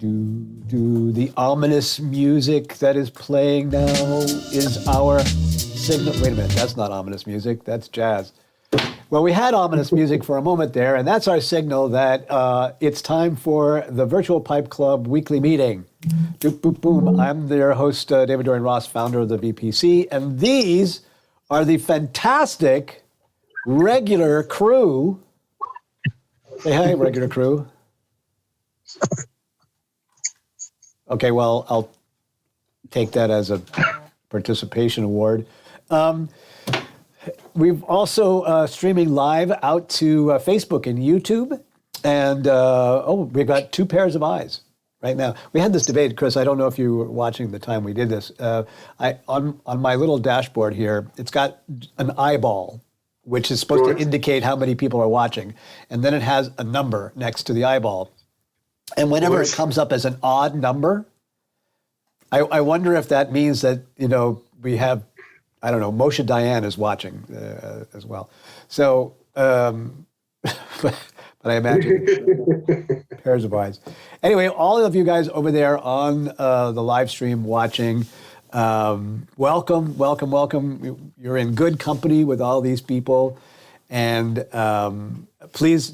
The ominous music that is playing now is our signal. Wait a minute, that's not ominous music, that's jazz. Well, we had ominous music for a moment there, and that's our signal that it's time for the Virtual Pipe Club weekly meeting. Doop, boop, boom. I'm their host, David Dorian Ross, founder of the VPC, and these are the fantastic regular crew. Say hi, regular crew. Okay, well, I'll take that as a participation award. We've also streaming live out to Facebook and YouTube. And, we've got two pairs of eyes right now. We had this debate, Chris, I don't know if you were watching the time we did this. On my little dashboard here, it's got an eyeball, which is supposed to indicate how many people are watching. And then it has a number next to the eyeball. And whenever it comes up as an odd number, I wonder if that means that, we have, I don't know, Moshe Dayan is watching as well. So, but I imagine pairs of eyes. Anyway, all of you guys over there on the live stream watching, welcome. You're in good company with all these people. And please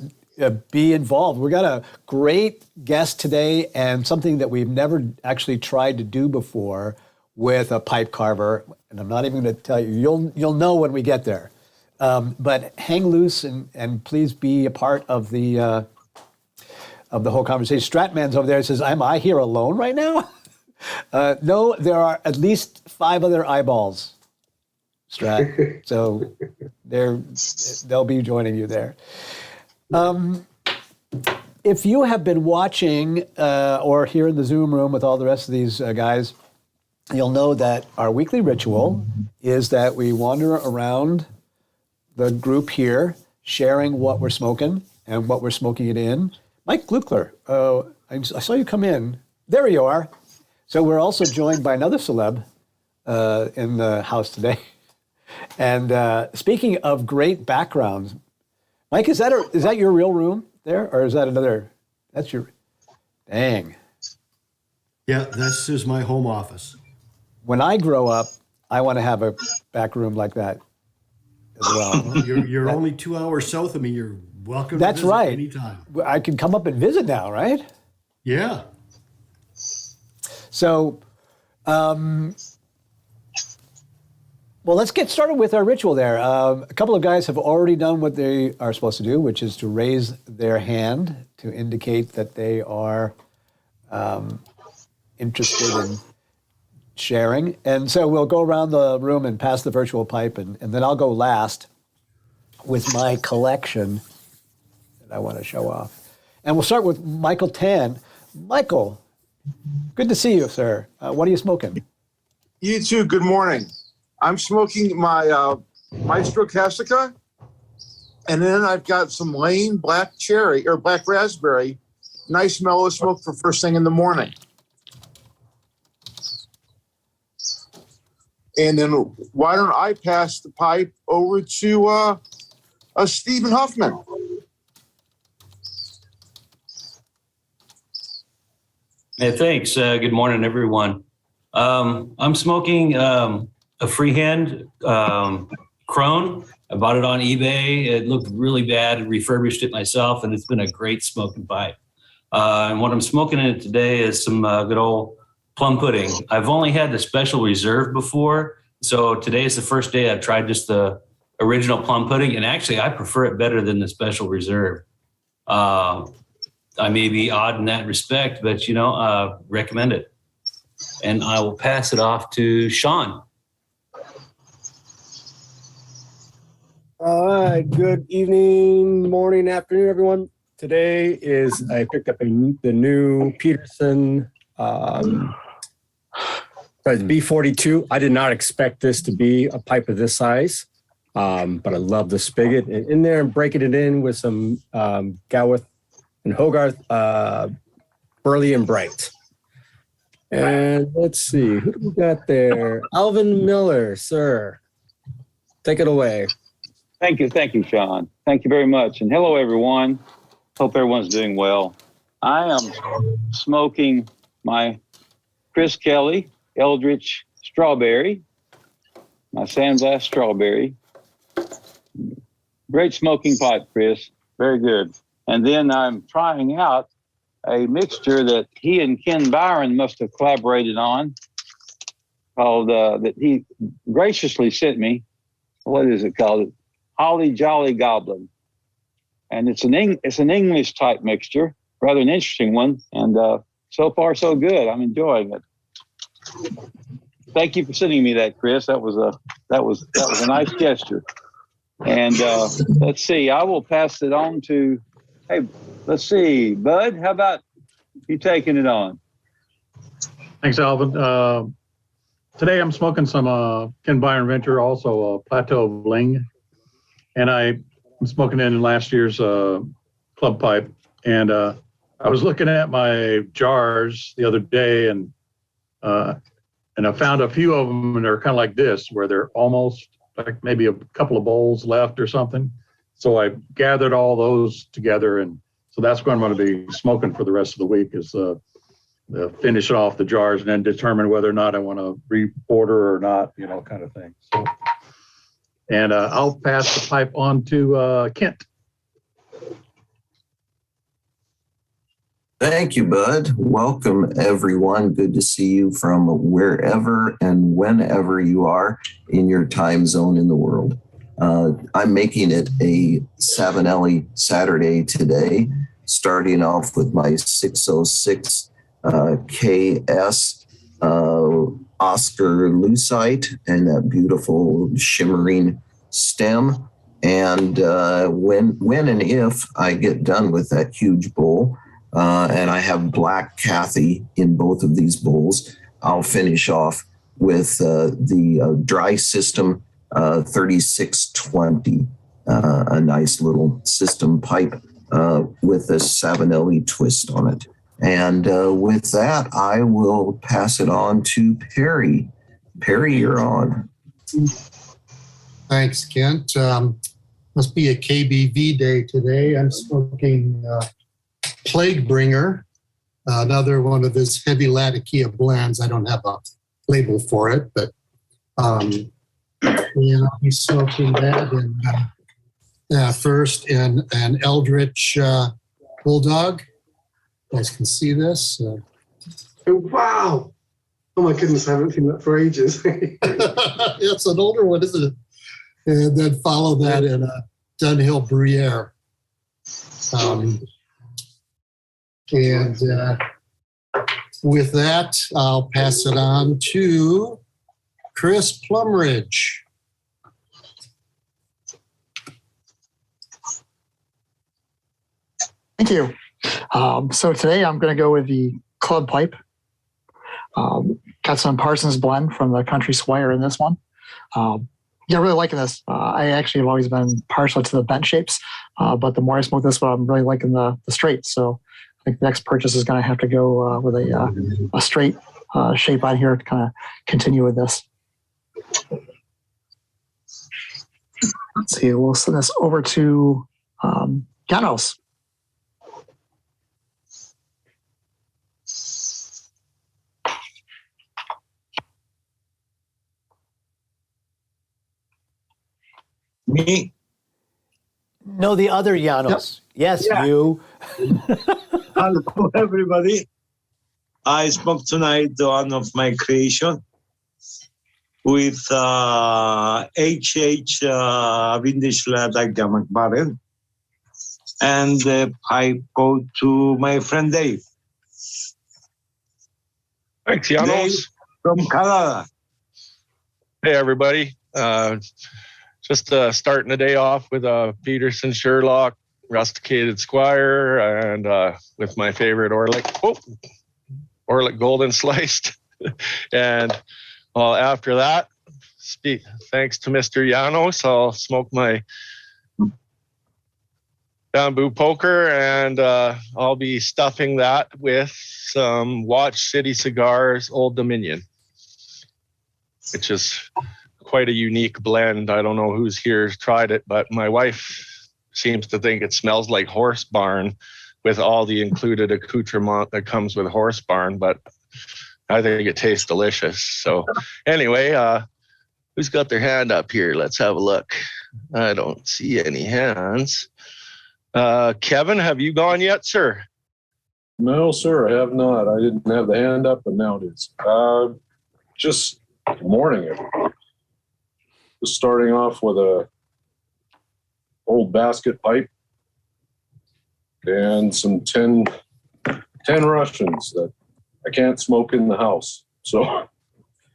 be involved. We got a great guest today and something that we've never actually tried to do before with a pipe carver. And I'm not even going to tell you. You'll know when we get there. But hang loose and please be a part of the whole conversation. Stratman's over there and says, am I here alone right now? No, there are at least 5 other eyeballs, Strat. So they'll be joining you there. If you have been watching or here in the Zoom room with all the rest of these guys, you'll know that our weekly ritual is that we wander around the group here, sharing what we're smoking and what we're smoking it in. Mike Glukler, I saw you come in. There you are. So we're also joined by another celeb in the house today. And speaking of great backgrounds, Mike, is that your real room there, or is that another? That's your. Dang. Yeah, this is my home office. When I grow up, I want to have a back room like that as well. You're only 2 hours south of me. You're welcome. That's to visit right. Anytime. I can come up and visit now, right? Yeah. So, well, let's get started with our ritual there. A couple of guys have already done what they are supposed to do, which is to raise their hand to indicate that they are interested in sharing. And so we'll go around the room and pass the virtual pipe, and then I'll go last with my collection that I want to show off. And we'll start with Michael Tan. Michael, good to see you, sir. What are you smoking? You too. Good morning. I'm smoking my Maestro Cassica, and then I've got some Lane Black Cherry or Black Raspberry. Nice mellow smoke for first thing in the morning. And then why don't I pass the pipe over to Stephen Huffman? Hey, thanks. Good morning, everyone. I'm smoking a freehand Crone. I bought it on eBay. It looked really bad. Refurbished it myself, and it's been a great smoking pipe. And what I'm smoking in it today is some good old plum pudding. I've only had the special reserve before, so today is the first day I've tried just the original plum pudding, and actually I prefer it better than the special reserve. I may be odd in that respect, but recommend it. And I will pass it off to Sean. All right, good evening, morning, afternoon, everyone. Today is, I picked up the new Peterson B42. I did not expect this to be a pipe of this size, but I love the spigot. And in there, I'm breaking it in with some Goworth and Hogarth Burley and Bright. And let's see, who do we got there? Alvin Miller, sir. Take it away. Thank you, Sean. Thank you very much. And hello, everyone. Hope everyone's doing well. I am smoking my Chris Kelly Eldritch Strawberry, my Sandblast Strawberry. Great smoking pipe, Chris. Very good. And then I'm trying out a mixture that he and Ken Byron must have collaborated on, called that he graciously sent me. What is it called? Holly Jolly Goblin, and it's an English type mixture, rather an interesting one. And so far so good. I'm enjoying it. Thank you for sending me that, Chris. That was a nice gesture. And let's see. I will pass it on to. Hey, let's see, Bud. How about you taking it on? Thanks, Alvin. Today I'm smoking some Ken Byron Venture, also a Plateau Bling. And I'm smoking in last year's club pipe. And I was looking at my jars the other day, and I found a few of them, and they're kind of like this, where they're almost like maybe a couple of bowls left or something. So I gathered all those together, and so that's what I'm going to be smoking for the rest of the week, is finish off the jars and then determine whether or not I want to reorder or not, kind of thing. So, and I'll pass the pipe on to Kent. Thank you, Bud. Welcome, everyone. Good to see you from wherever and whenever you are in your time zone in the world. I'm making it a Savinelli Saturday today, starting off with my 606 KS Oscar Lucite and that beautiful shimmering stem. And when and if I get done with that huge bowl, and I have Black Kathy in both of these bowls, I'll finish off with the Dry System 3620, a nice little system pipe with a Savinelli twist on it. And with that, I will pass it on to Perry. Perry, you're on. Thanks, Kent. Must be a KBV day today. I'm smoking Plague Bringer, another one of his heavy Latakia blends. I don't have a label for it, but and I'll be smoking that. And first, an Eldritch Bulldog. You guys can see this. Oh, wow. Oh my goodness, I haven't seen that for ages. It's an older one, isn't it? And then follow that in a Dunhill Bruyere. And with that, I'll pass it on to Chris Plumridge. Thank you. So today I'm going to go with the club pipe. Got some Parsons blend from the Country Squire in this one. Really liking this. I actually have always been partial to the bent shapes, but the more I smoke this one, I'm really liking the straight. So I think the next purchase is going to have to go with a straight shape on here to kind of continue with this. Let's see, we'll send this over to Janos. Me? No, the other Janos. Yes, Yeah. you. Hello, everybody. I spoke tonight one of my creation with HH Vindish Ladagda McBarren, and I go to my friend Dave. Thanks, Janos. Dave from Canada. Hey, everybody. Just starting the day off with a Peterson Sherlock rusticated Squire and with my favorite Orlick Golden Sliced. And well, after that, thanks to Mr. Janos, I'll smoke my bamboo poker, and I'll be stuffing that with some Watch City Cigars Old Dominion, which is quite a unique blend. I don't know who's here tried it, but my wife seems to think it smells like horse barn with all the included accoutrement that comes with horse barn, but I think it tastes delicious. So anyway, who's got their hand up here? Let's have a look. I don't see any hands. Kevin, have you gone yet, sir? No, sir, I have not. I didn't have the hand up, but now it is. Just good morning. Just starting off with a old basket pipe and some 10 Russians that I can't smoke in the house. So I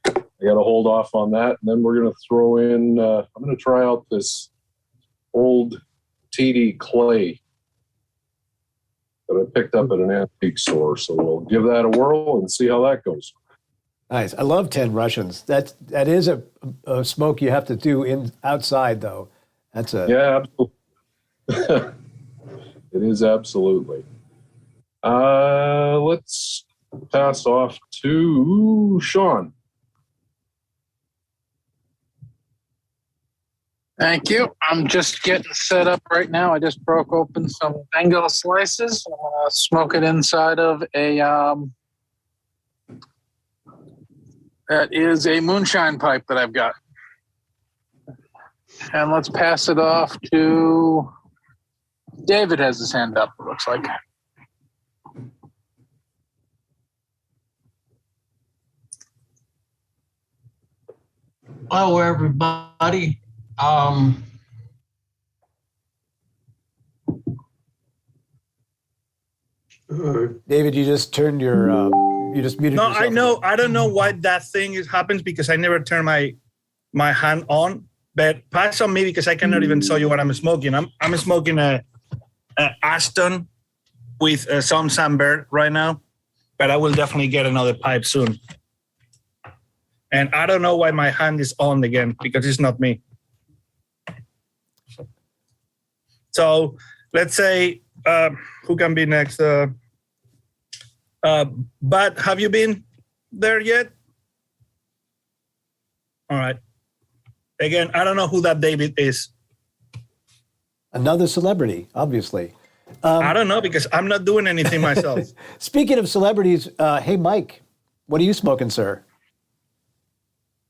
got to hold off on that. And then we're going to throw in, I'm going to try out this old TD clay that I picked up at an antique store. So we'll give that a whirl and see how that goes. Nice. I love 10 Russians. That is a smoke you have to do outside, though. That's a Yeah, absolutely. It is absolutely. Let's pass off to Sean. Thank you. I'm just getting set up right now. I just broke open some Bengal slices. I'm going to smoke it inside of a, that is a moonshine pipe that I've got. And let's pass it off to David has his hand up, it looks like. Hello, everybody. David, you just turned your, you just muted yourself. I know. I don't know why that thing happens because I never turn my hand on. But pass on me because I cannot even show you what I'm smoking. I'm smoking a Aston with some Sunbird right now, but I will definitely get another pipe soon. And I don't know why my hand is on again because it's not me. So let's say who can be next? But have you been there yet? All right. Again, I don't know who that David is. Another celebrity, obviously. I don't know because I'm not doing anything myself. Speaking of celebrities, hey, Mike, what are you smoking, sir?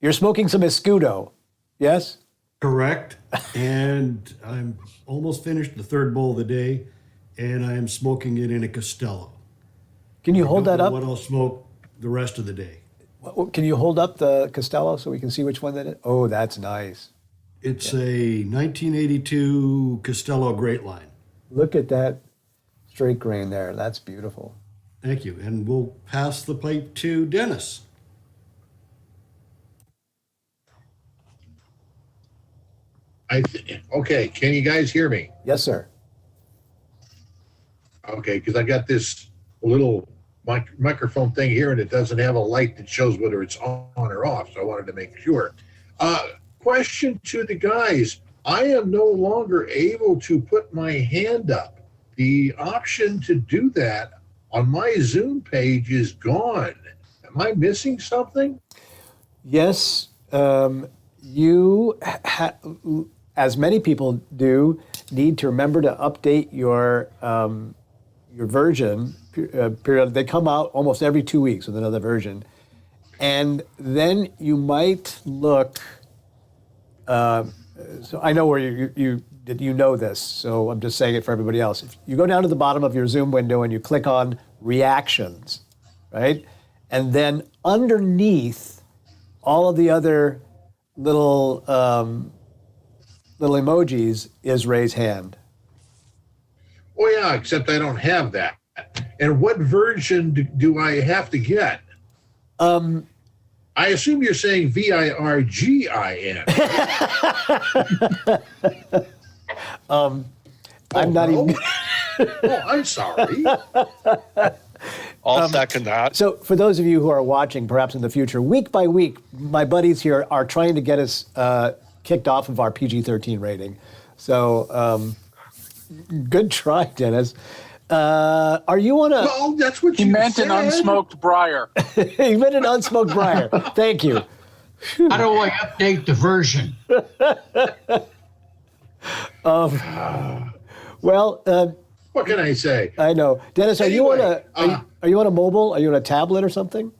You're smoking some Escudo, yes? Correct. And I'm almost finished the third bowl of the day, and I am smoking it in a Costello. Can you hold that up? What I'll smoke the rest of the day. Can you hold up the Costello so we can see which one that is? Oh, that's nice. It's a 1982 Costello Great Line. Look at that straight grain there. That's beautiful. Thank you. And we'll pass the plate to Dennis. Okay, can you guys hear me? Yes, sir. Okay, because I got this little microphone thing here, and it doesn't have a light that shows whether it's on or off, so I wanted to make sure. Question to the guys. I am no longer able to put my hand up. The option to do that on my Zoom page is gone. Am I missing something? Yes, you, as many people do, need to remember to update your version period. They come out almost every 2 weeks with another version, and then you might look. So I know where you know this, so I'm just saying it for everybody else. If you go down to the bottom of your Zoom window and you click on reactions, right, and then underneath all of the other little emojis is raise hand. Oh yeah, except I don't have that. And what version do I have to get? I assume you're saying VIRGIN. I'm not even. Oh, I'm sorry. I'll second that. So for those of you who are watching, perhaps in the future, week by week, my buddies here are trying to get us kicked off of our PG-13 rating. So good try, Dennis. Are you on a... Well, that's what he meant said. An unsmoked briar. He meant an unsmoked briar. Thank you. How do I update the version? What can I say? I know. Dennis, are you on Anyway, are you on a mobile? Are you on a tablet or something?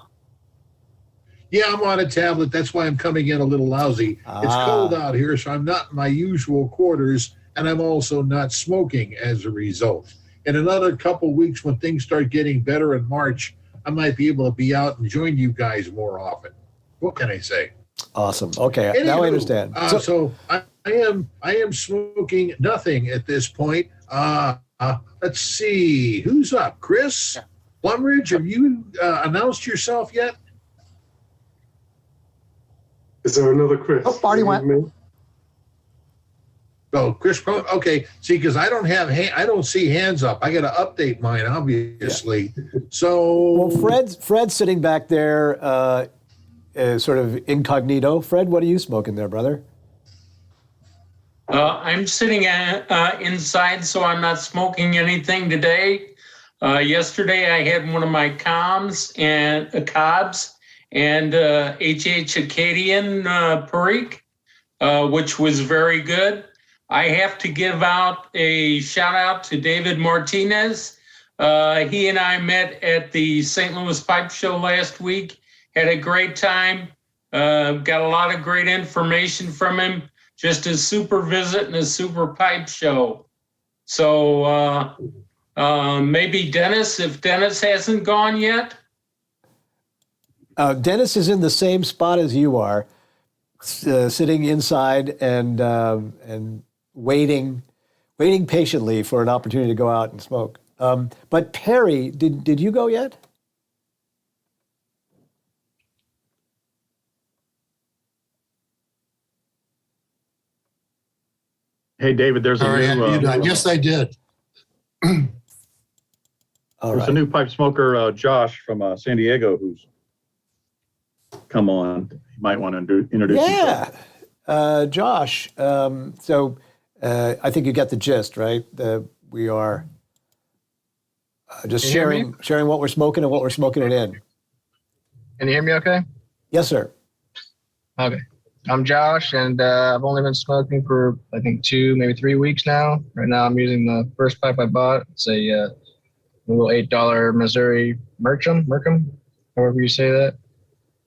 Yeah, I'm on a tablet. That's why I'm coming in a little lousy. It's cold out here, so I'm not in my usual quarters, and I'm also not smoking as a result. In another couple weeks, when things start getting better in March, I might be able to be out and join you guys more often. What can I say? Awesome. Okay, Anywho, now I understand. So I am smoking nothing at this point. Let's see, who's up? Chris Plumridge, have you announced yourself yet? Is there another Chris? Oh, already went. Me? Oh, Chris. Okay. See, because I don't see hands up. I got to update mine, obviously. Yeah. So, well, Fred's sitting back there, sort of incognito. Fred, what are you smoking there, brother? I'm sitting inside, so I'm not smoking anything today. Yesterday, I had one of my Cobs and HH Acadian Perique, which was very good. I have to give out a shout out to David Martinez. He and I met at the St. Louis Pipe Show last week, had a great time, got a lot of great information from him, just a super visit and a super pipe show. So maybe Dennis, if Dennis hasn't gone yet. Dennis is in the same spot as you are, sitting inside and waiting patiently for an opportunity to go out and smoke. But Perry, did you go yet? Hey, David, there's a new... yes, I did. There's a new pipe smoker, Josh from San Diego, who's come on. You might want to introduce himself. Josh. So I think you get the gist, right? We are just sharing what we're smoking and what we're smoking it in. Can you hear me okay? Yes, sir. Okay. I'm Josh, and I've only been smoking for, I think, 2, maybe 3 weeks now. Right now, I'm using the first pipe I bought. It's a little $8 Missouri Mercham, however you say that.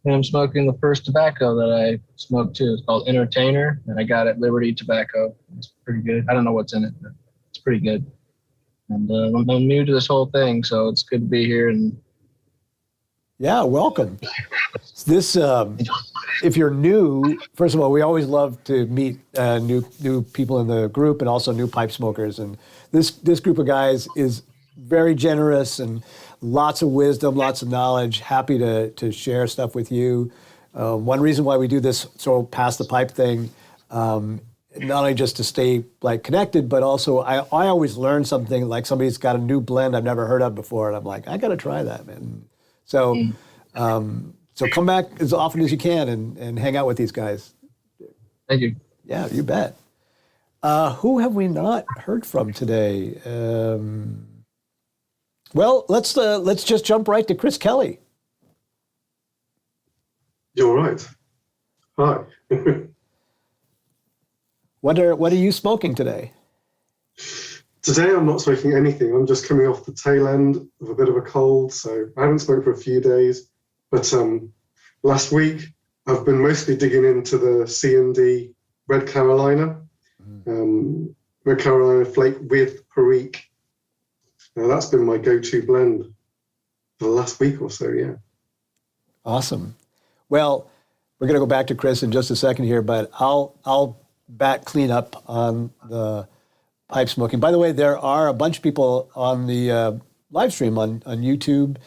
And I'm smoking the first tobacco that I smoked too. It's called Entertainer, and I got it Liberty Tobacco. It's pretty good. I don't know what's in it, but it's pretty good. And I'm new to this whole thing, so it's good to be here. And yeah, welcome. This, if you're new, first of all, we always love to meet new people in the group and also new pipe smokers. And this group of guys is very generous and lots of wisdom, lots of knowledge, happy to share stuff with you. One reason why we do this sort of pass the pipe thing, not only just to stay like connected, but also I always learn something, like somebody's got a new blend I've never heard of before, and I'm like, I got to try that, man. So so come back as often as you can and hang out with these guys. Thank you. Yeah, you bet. Who have we not heard from today? Well, let's just jump right to Chris Kelly. You're right. Hi. What are you smoking today? Today I'm not smoking anything. I'm just coming off the tail end of a bit of a cold, so I haven't smoked for a few days. But last week I've been mostly digging into the C&D Red Carolina, Red Carolina Flake with Perique. Now that's been my go-to blend for the last week or so, yeah. Awesome. Well, we're going to go back to Chris in just a second here, but I'll back clean up on the pipe smoking. By the way, there are a bunch of people on the live stream on YouTube,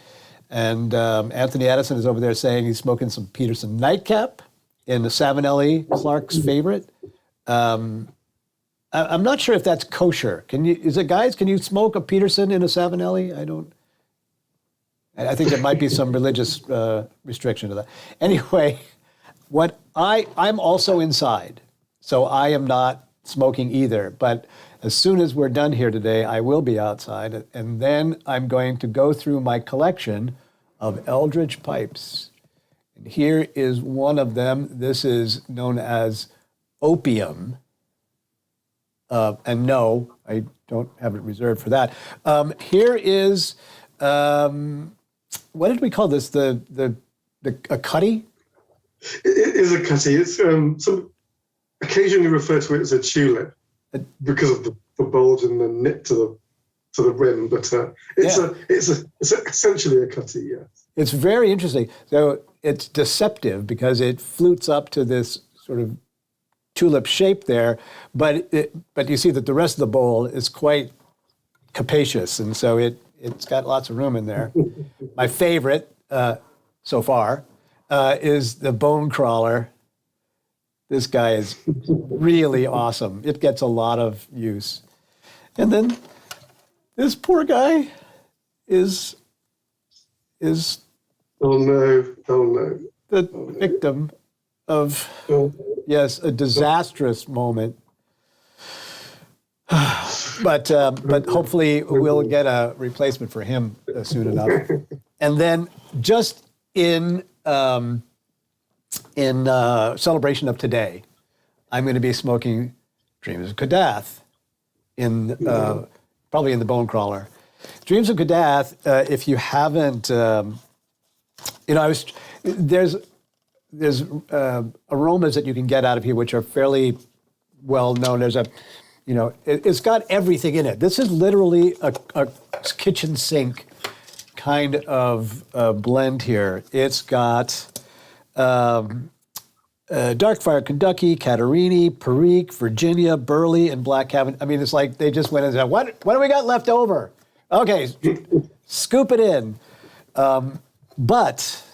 and Anthony Addison is over there saying he's smoking some Peterson Nightcap in the Savinelli, Clark's favorite. I'm not sure if that's kosher. Can you smoke a Peterson in a Savinelli? I think there might be some religious restriction to that. Anyway, I'm also inside, so I am not smoking either. But as soon as we're done here today, I will be outside, and then I'm going to go through my collection of Eldritch Pipes. And here is one of them. This is known as Opium. And no, don't have it reserved for that. Here is, what did we call this? A cutty? It is a cutty. It's some occasionally refer to it as a tulip because of the bulge and the nip to the rim, but it's essentially a cutty. Yeah, it's very interesting. So it's deceptive because it flutes up to this sort of tulip shape there, but you see that the rest of the bowl is quite capacious, and so it's got lots of room in there. My favorite so far is the bone crawler. This guy is really awesome. It gets a lot of use. And then this poor guy is oh no. The victim of a disastrous moment. But hopefully we'll get a replacement for him soon enough. And then just in celebration of today, I'm going to be smoking Dreams of Kadath probably in the bone crawler. Dreams of Kadath, if you haven't, there's aromas that you can get out of here which are fairly well known. There's it's got everything in it. This is literally a kitchen sink kind of blend here. It's got Darkfire Kentucky, Catarini, Perique, Virginia, Burley, and Black Cabin. I mean, it's like they just went and said, what do we got left over? Okay, scoop it in. But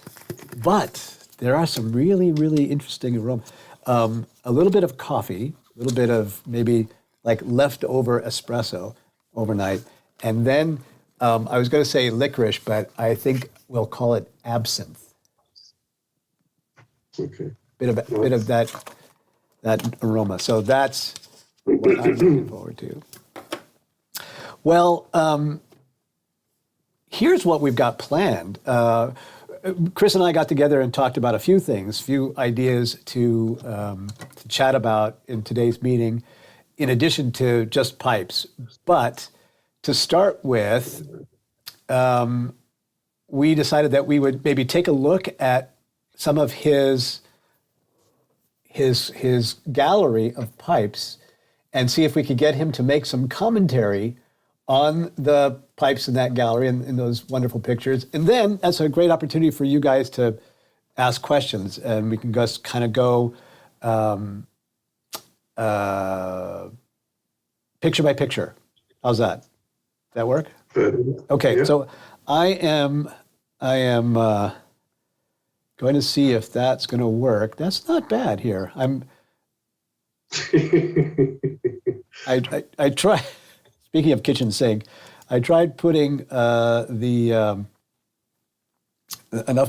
there are some really, really interesting aromas. A little bit of coffee, a little bit of maybe like leftover espresso overnight. And then I was going to say licorice, but I think we'll call it absinthe. Okay. Bit of that aroma. So that's what I'm looking forward to. Well, here's what we've got planned. Chris and I got together and talked about a few things, few ideas to chat about in today's meeting, in addition to just pipes. But to start with, we decided that we would maybe take a look at some of his gallery of pipes and see if we could get him to make some commentary on the pipes in that gallery and in those wonderful pictures. And then that's a great opportunity for you guys to ask questions, and we can just kind of go picture by picture. How's that? Does that work? Okay, yeah. So I am going to see if that's going to work. That's not bad here. I try. Speaking of kitchen sink, I tried putting enough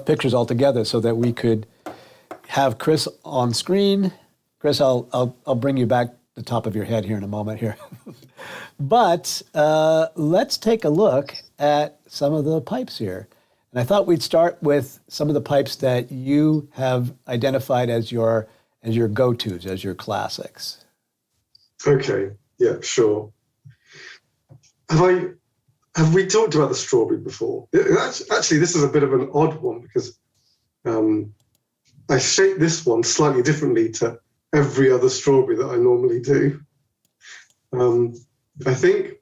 pictures all together so that we could have Chris on screen. Chris, I'll bring you back the top of your head here in a moment here. But let's take a look at some of the pipes here. And I thought we'd start with some of the pipes that you have identified as your go-tos, as your classics. Okay, yeah, sure. Have we talked about the strawberry before? Actually, this is a bit of an odd one because I shape this one slightly differently to every other strawberry that I normally do. I think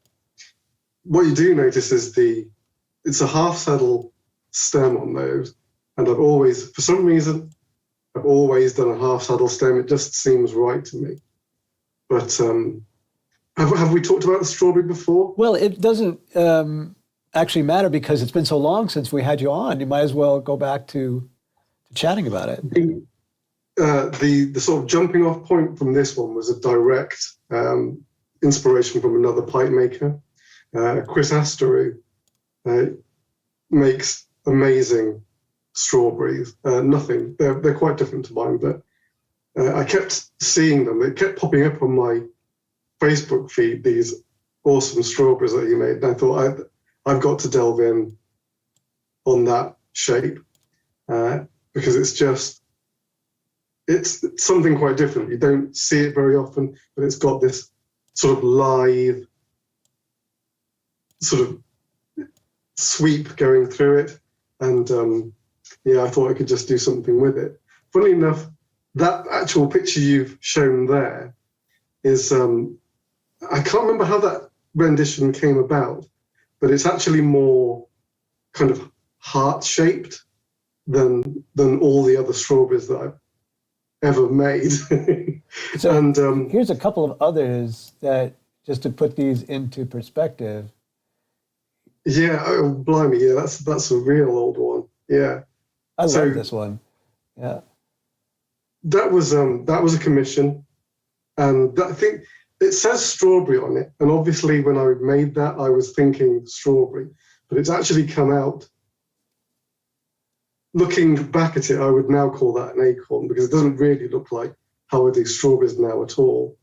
what you do notice is it's a half saddle stem on those, and for some reason, I've always done a half saddle stem. It just seems right to me. But have we talked about the strawberry before? Well, it doesn't actually matter because it's been so long since we had you on. You might as well go back to chatting about it. The sort of jumping off point from this one was a direct inspiration from another pipe maker, Chris Asteru. Makes amazing strawberries. They're quite different to mine, but I kept seeing them. They kept popping up on my Facebook feed, these awesome strawberries that he made. And I thought, I've got to delve in on that shape because it's something quite different. You don't see it very often, but it's got this sort of lithe sort of sweep going through it. And I thought I could just do something with it. Funny enough, that actual picture you've shown there is, I can't remember how that rendition came about, but it's actually more kind of heart-shaped than all the other strawberries that I've ever made. So and here's a couple of others that, just to put these into perspective. Yeah, oh, blimey, yeah, that's a real old one. Yeah, I love this one. Yeah, that was a commission, and I think it says strawberry on it. And obviously, when I made that, I was thinking strawberry, but it's actually come out. Looking back at it, I would now call that an acorn because it doesn't really look like how I do strawberries now at all.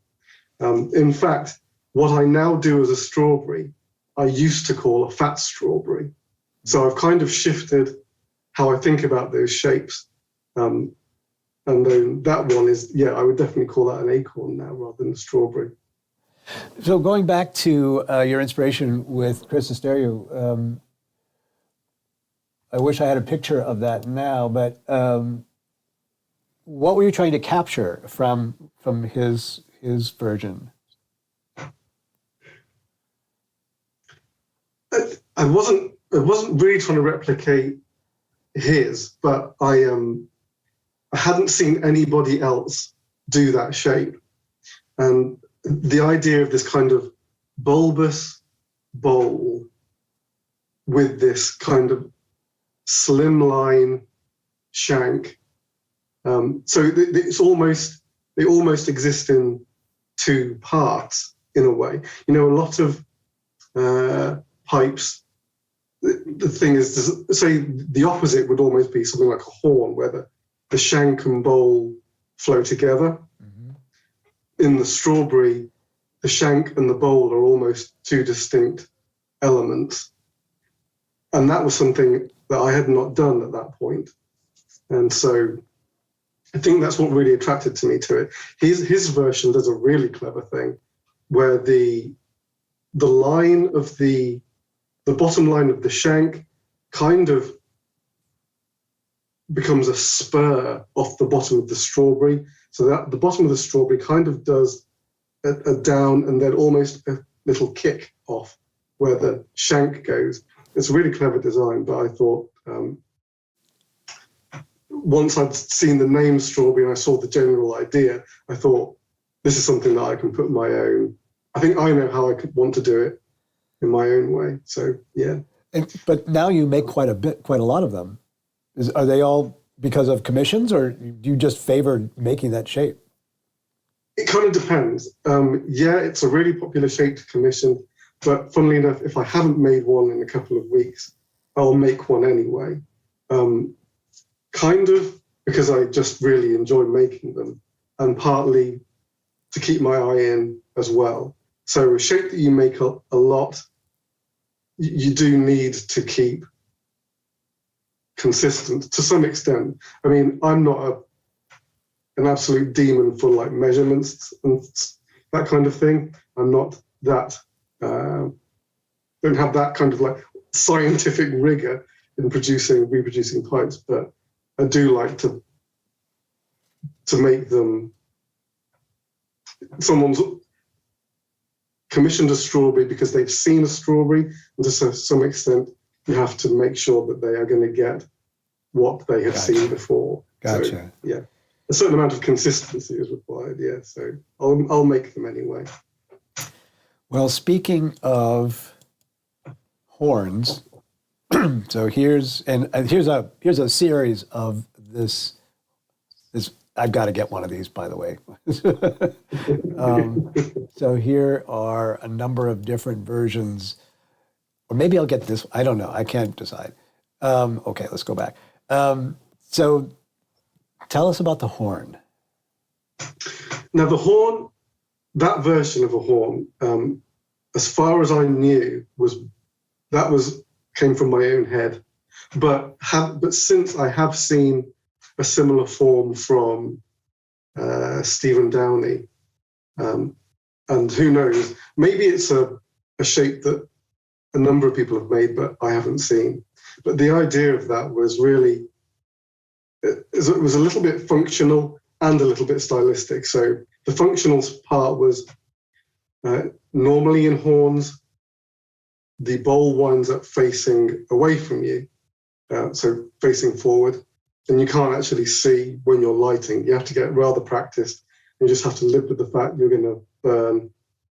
In fact, what I now do as a strawberry, I used to call a fat strawberry. So I've kind of shifted how I think about those shapes. And then that one is, I would definitely call that an acorn now rather than a strawberry. So going back to your inspiration with Chris Asterio, I wish I had a picture of that now, but what were you trying to capture from his version? I wasn't really trying to replicate his, but I hadn't seen anybody else do that shape. And the idea of this kind of bulbous bowl with this kind of slimline shank. So they almost exist in two parts in a way. A lot of pipes, the thing is, say the opposite would almost be something like a horn, where the shank and bowl flow together. Mm-hmm. In the strawberry, the shank and the bowl are almost two distinct elements. And that was something that I had not done at that point. And so I think that's what really attracted to me to it. His version does a really clever thing where the line of the bottom line of the shank kind of becomes a spur off the bottom of the strawberry. So that the bottom of the strawberry kind of does a down and then almost a little kick off where the shank goes. It's a really clever design, but I thought once I'd seen the name strawberry and I saw the general idea, I thought this is something that I can put my own. I think I know how I could want to do it in my own way. So yeah. But now you make quite a lot of them. Are they all because of commissions, or do you just favor making that shape? It kind of depends. It's a really popular shape to commission, but funnily enough, if I haven't made one in a couple of weeks, I'll make one anyway. Kind of because I just really enjoy making them, and partly to keep my eye in as well. So a shape that you make a lot, you do need to keep consistent to some extent. I mean, I'm not an absolute demon for like measurements and that kind of thing. I'm not that, don't have that kind of like scientific rigor in reproducing pipes, but I do like to make them. Someone's commissioned a strawberry because they've seen a strawberry, and to some extent, you have to make sure that they are going to get what they have seen before. Gotcha. So, a certain amount of consistency is required. Yeah, so I'll make them anyway. Well, speaking of horns, so here's a series of this. I've got to get one of these, by the way. So here are a number of different versions, or maybe I'll get this. I don't know. I can't decide. Okay, let's go back. So tell us about the horn. Now, the horn, that version of a horn, as far as I knew, came from my own head. But since I have seen a similar form from Stephen Downey, and who knows, maybe it's a shape that a number of people have made, but I haven't seen. But the idea of that was really, it was a little bit functional and a little bit stylistic. So the functional part was normally in horns, the bowl winds up facing away from you, so facing forward, and you can't actually see when you're lighting. You have to get rather practiced. You just have to live with the fact you're going to burn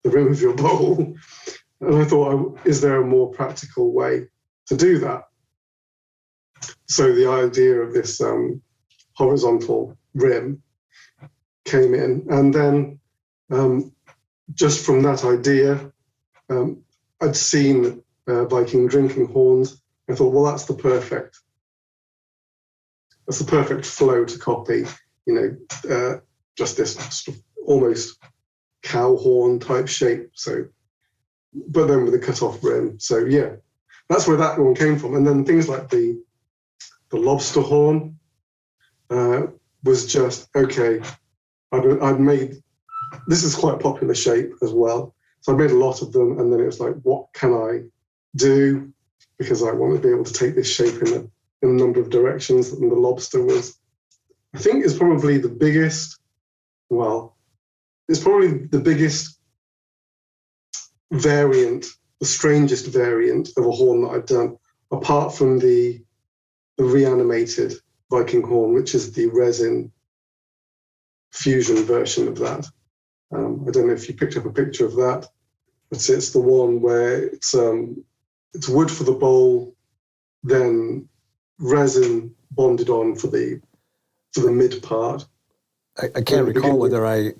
the rim of your bowl. And I thought, is there a more practical way to do that? So the idea of this horizontal rim came in. And then just from that idea, I'd seen Viking drinking horns. I thought, well, that's the perfect flow to copy, just this sort of almost cow horn type shape. So, but then with a cut-off rim. So yeah, that's where that one came from. And then things like the lobster horn was just, okay, I'd made, this is quite a popular shape as well. So I made a lot of them, and then it was like, what can I do? Because I want to be able to take this shape in a number of directions. And the lobster was, I think, is probably the biggest, it's probably the biggest variant, the strangest variant of a horn that I've done, apart from the reanimated Viking horn, which is the resin fusion version of that. I don't know if you picked up a picture of that, but it's the one where it's wood for the bowl, then resin bonded on for the mid part. I can't recall whether I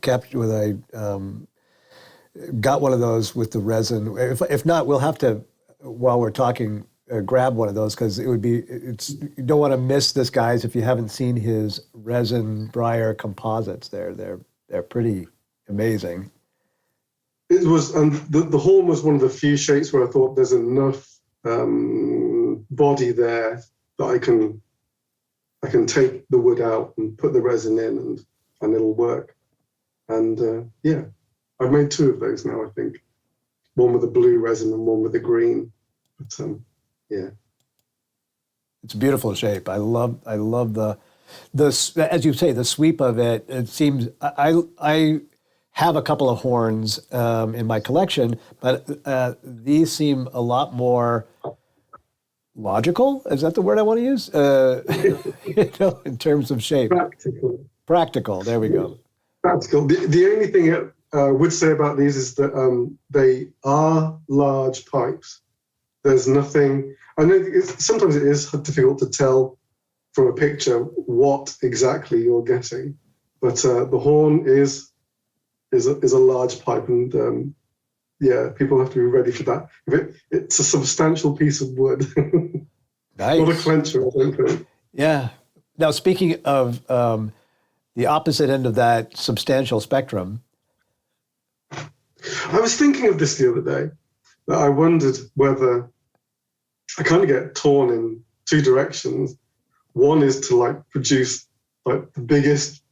got one of those with the resin. If not, we'll have to, while we're talking, grab one of those, because you don't want to miss this, guys, if you haven't seen his resin briar composites. They're pretty amazing. It was, and the horn was one of the few shapes where I thought there's enough body there that I can take the wood out and put the resin in, and it'll work. And yeah, I've made two of those now, I think. One with the blue resin and one with the green. But yeah. It's a beautiful shape. I love the as you say, the sweep of it. It seems I have a couple of horns in my collection, but these seem a lot more logical. Is that the word I want to use? In terms of shape. Practical. There we go. Practical. The only thing I would say about these is that they are large pipes. There's nothing. I know sometimes it is difficult to tell from a picture what exactly you're getting, but the horn is a large pipe, and yeah, people have to be ready for that. It's a substantial piece of wood. Nice. Not a clencher, I don't think. Yeah. Now, speaking of the opposite end of that substantial spectrum, I was thinking of this the other day. That I wondered whether I kind of get torn in two directions. One is to produce the biggest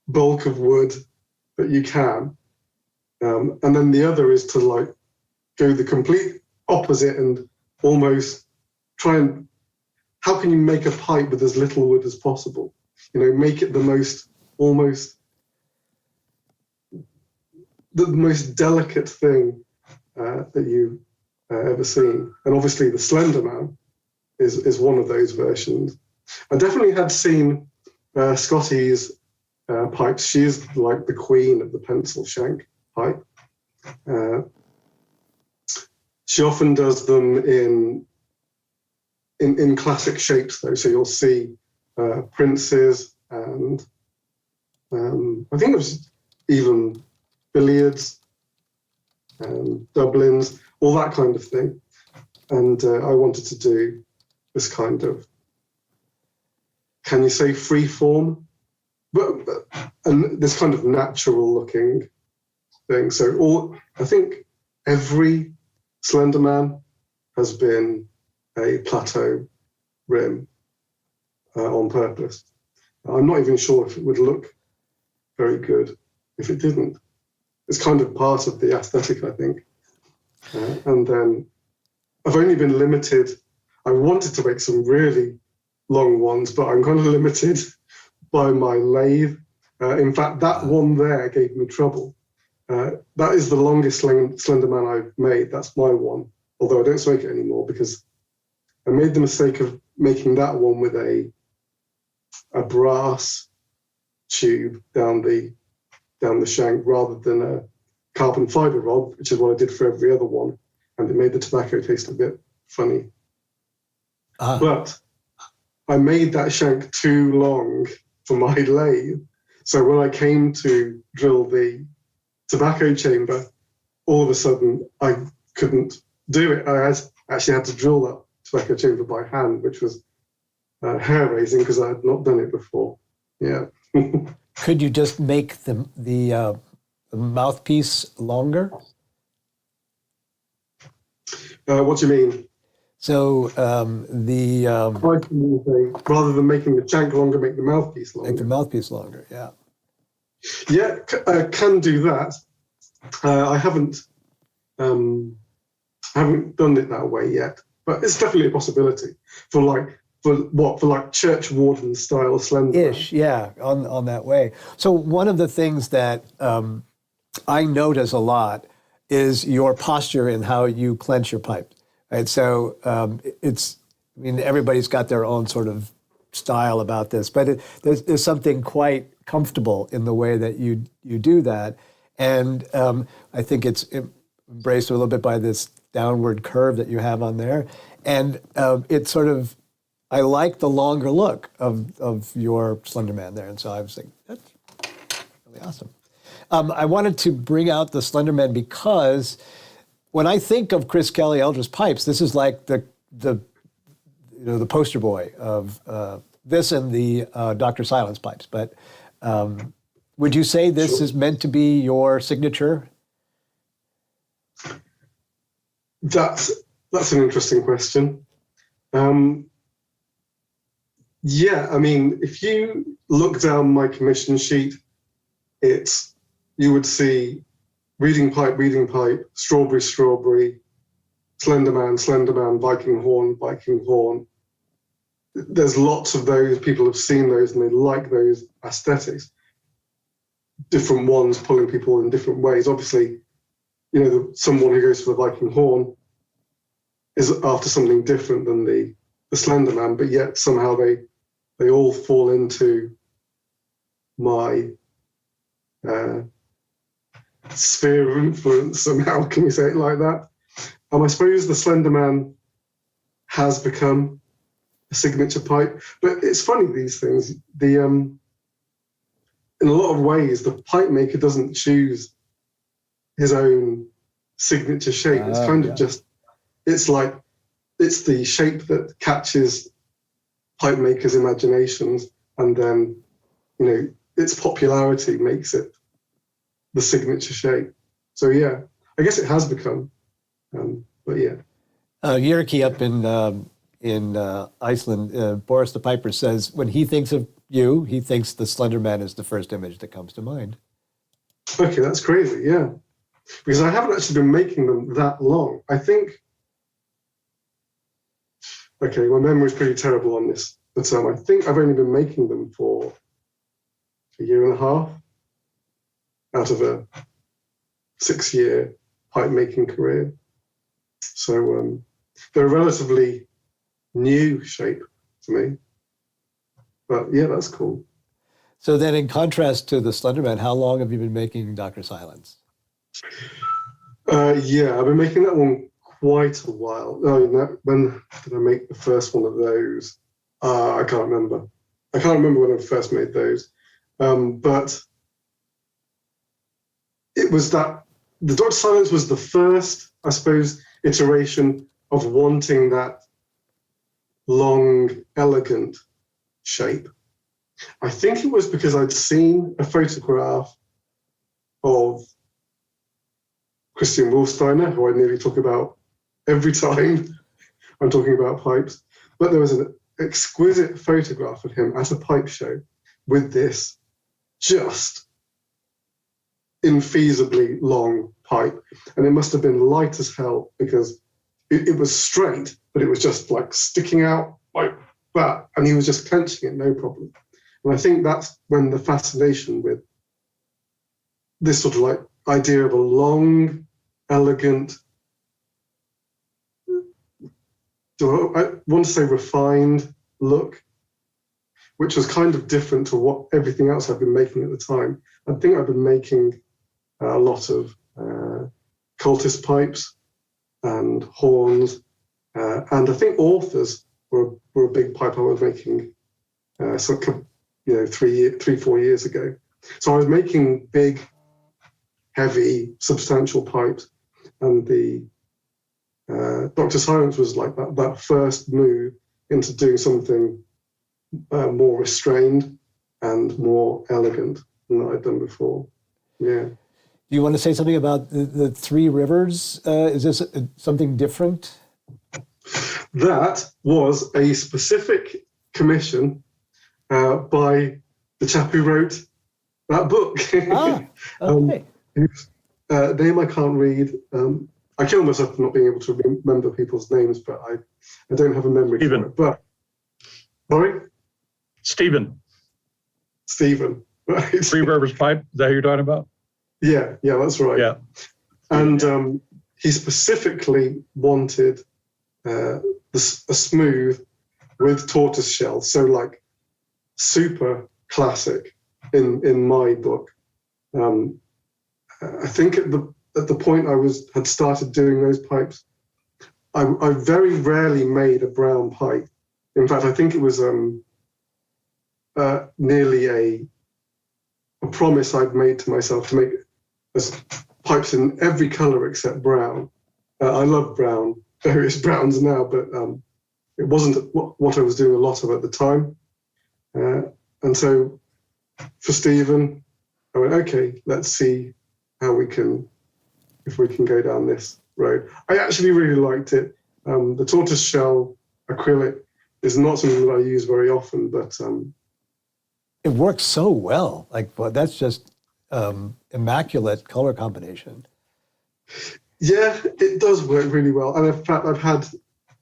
bulk of wood that you can, and then the other is to go the complete opposite and almost try and, how can you make a pipe with as little wood as possible? Make it the most delicate thing that you've ever seen. And obviously the Slender Man is one of those versions. I definitely had seen Scotty's pipes. She's like the queen of the pencil shank pipe. She often does them in classic shapes, though. So you'll see princes, and I think it was even billiards and Dublins, all that kind of thing. And I wanted to do this kind of, can you say free form? And this kind of natural looking thing. So I think every Slender Man has been a plateau rim on purpose. I'm not even sure if it would look very good if it didn't. It's kind of part of the aesthetic, I think. And then I've only been limited. I wanted to make some really long ones, but I'm kind of limited by my lathe. In fact, that one there gave me trouble. That is the longest Slenderman I've made. That's my one, although I don't smoke it anymore because I made the mistake of making that one with a brass tube down the shank rather than a carbon fiber rod, which is what I did for every other one, and it made the tobacco taste a bit funny. But I made that shank too long for my lathe, so when I came to drill the tobacco chamber, all of a sudden I couldn't do it. I actually had to drill that tobacco chamber by hand, which was hair-raising because I had not done it before. Yeah. Could you just make the mouthpiece longer? What do you mean? So rather than making the shank longer, make the mouthpiece longer. Make the mouthpiece longer, yeah. Yeah, can do that. I haven't done it that way yet, but it's definitely a possibility for church warden style Slender. Ish, yeah, on that way. So one of the things that I notice a lot is your posture and how you clench your pipe. Right, so everybody's got their own sort of style about this, but there's something quite comfortable in the way that you do that, and I think it's embraced a little bit by this downward curve that you have on there, and it's sort of, I like the longer look of your Slenderman there, and so I was thinking that's really awesome. I wanted to bring out the Slenderman because when I think of Chris Kelly Eldritch Pipes, this is like the poster boy of this and the Dr. Silence pipes. But would you say this is meant to be your signature? That's an interesting question. Yeah, I mean, if you look down my commission sheet, you would see reading pipe, strawberry, Slenderman, Viking horn. There's lots of those. People have seen those and they like those aesthetics. Different ones pulling people in different ways. Obviously, someone who goes for the Viking horn is after something different than the Slenderman, but yet somehow they all fall into my sphere of influence somehow. Can you say it like that? I suppose the Slenderman has become a signature pipe, but it's funny, these things. In a lot of ways, the pipe maker doesn't choose his own signature shape. It's kind of just, it's the shape that catches pipe makers' imaginations, and then, its popularity makes it the signature shape. So yeah, I guess it has become, but yeah. Yerki up in Iceland, Boris the Piper says when he thinks of you, he thinks the Slenderman is the first image that comes to mind. Okay, that's crazy, yeah. Because I haven't actually been making them that long. I think, okay, my memory's pretty terrible on this, but I think I've only been making them for a year and a half out of a 6-year pipe making career. So they're a relatively new shape to me. But yeah, that's cool. So then in contrast to the Slenderman, how long have you been making Dr. Silence? Yeah, I've been making that one quite a while. When did I make the first one of those? I can't remember. I can't remember when I first made those. But it was that the Dr. Silence was the first, I suppose, iteration of wanting that long, elegant shape. I think it was because I'd seen a photograph of Christian Wolfsteiner, who I nearly talk about every time I'm talking about pipes. But there was an exquisite photograph of him at a pipe show with this just infeasibly long pipe. And it must have been light as hell because it was straight, but it was just like sticking out like that, and he was just clenching it, no problem. And I think that's when the fascination with this sort of like idea of a long, elegant, I want to say refined look, which was kind of different to what everything else I've been making at the time. I think I've been making a lot of cultist pipes and horns, and I think authors were a big pipe I was making, 3-4 years ago. So I was making big, heavy, substantial pipes, and the Dr. Silence was like that first move into doing something more restrained and more elegant than I'd done before. Yeah. Do you want to say something about the Three Rivers? Is this something different? That was a specific commission by the chap who wrote that book. Okay. Whose name I can't read. I kill myself for not being able to remember people's names, but I don't have a memory for it. But sorry? Stephen. Right. Three Rivers Pipe, is that who you're talking about? Yeah, that's right. Yeah. And he specifically wanted a smooth with tortoise shell, so like super classic in my book. I think at the point I had started doing those pipes, I very rarely made a brown pipe. In fact, I think it was nearly a promise I'd made to myself to make pipes in every color except brown. I love brown, various browns now, but it wasn't what I was doing a lot of at the time. And so for Stephen, I went, okay, let's see if we can go down this road. I actually really liked it. The tortoise shell acrylic is not something that I use very often, but it works so well. That's just immaculate color combination. Yeah, it does work really well. And in fact, I've had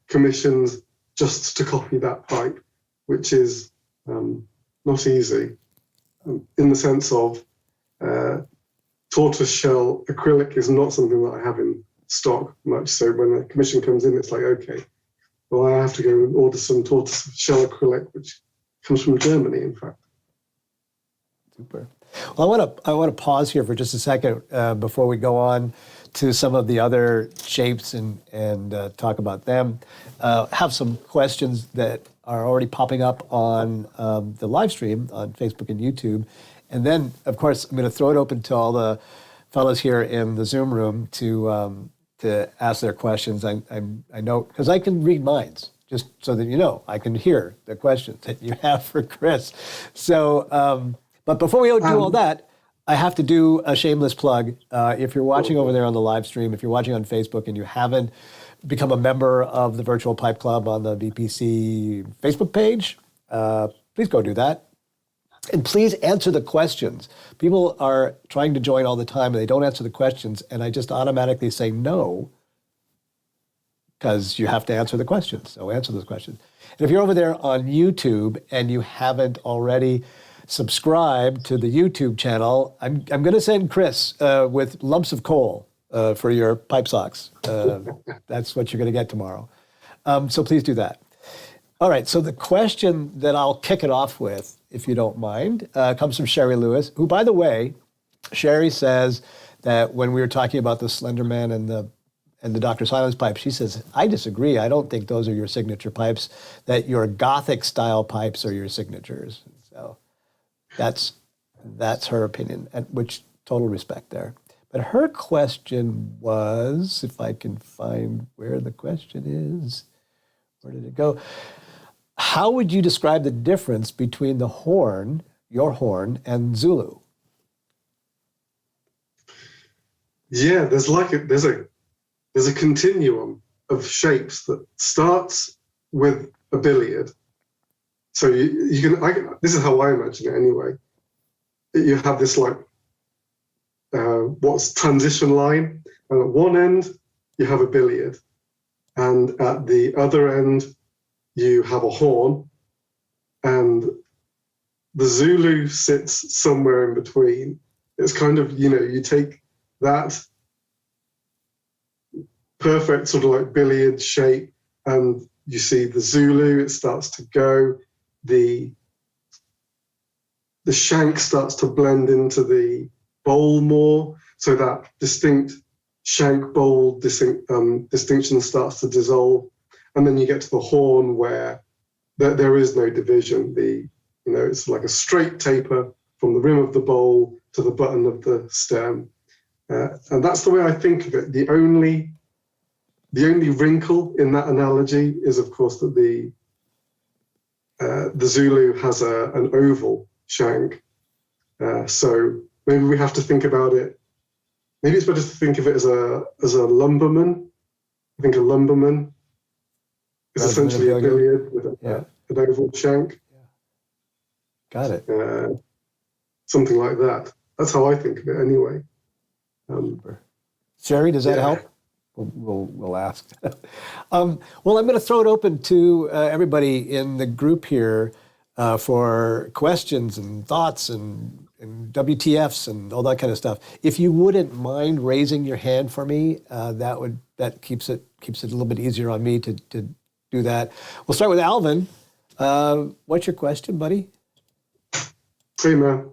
commissions just to copy that pipe, which is not easy in the sense of tortoise shell acrylic is not something that I have in stock much. So when a commission comes in, it's like, okay, well, I have to go and order some tortoise shell acrylic, which comes from Germany, in fact. Super. Well, I want to pause here for just a second before we go on to some of the other shapes and talk about them. Have some questions that are already popping up on the live stream on Facebook and YouTube. And then, of course, I'm going to throw it open to all the fellows here in the Zoom room to ask their questions. I know, because I can read minds, just so that you know, I can hear the questions that you have for Chris. So, but before we do all that, I have to do a shameless plug. If you're watching over there on the live stream, if you're watching on Facebook and you haven't become a member of the Virtual Pipe Club on the VPC Facebook page, please go do that. And please answer the questions. People are trying to join all the time and they don't answer the questions, and I just automatically say no, because you have to answer the questions. So answer those questions. And if you're over there on YouTube and you haven't already subscribed to the YouTube channel, I'm going to send Chris with lumps of coal for your pipe socks. That's what you're going to get tomorrow. So please do that. All right, so the question that I'll kick it off with, if you don't mind, comes from Sherry Lewis, who, by the way, Sherry says that when we were talking about the Slenderman and the Dr. Silence pipe, she says, I disagree. I don't think those are your signature pipes, that your Gothic style pipes are your signatures. So that's her opinion, and which total respect there. But her question was, if I can find where the question is, where did it go? How would you describe the difference between the horn, your horn, and Zulu? Yeah, there's a continuum of shapes that starts with a billiard. So this is how I imagine it anyway. You have this what's transition line, and at one end you have a billiard, and at the other end you have a horn, and the Zulu sits somewhere in between. It's kind of, you take that perfect sort of like billiard shape, and you see the Zulu, it starts to go, the shank starts to blend into the bowl more, so that distinct shank bowl distinction starts to dissolve, and then you get to the horn where there is no division. It's like a straight taper from the rim of the bowl to the button of the stem, and that's the way I think of it. The only wrinkle in that analogy is, of course, that the Zulu has an oval shank. So maybe we have to think about it. Maybe it's better to think of it as a lumberman. I think a lumberman is essentially a billiard with an oval shank. Got it. Something like that. That's how I think of it anyway. Sherry, does that help? We'll ask. Well, I'm going to throw it open to everybody in the group here for questions and thoughts and WTFs and all that kind of stuff. If you wouldn't mind raising your hand for me, that keeps it a little bit easier on me to do that. We'll start with Alvin. What's your question, buddy? Hey, man.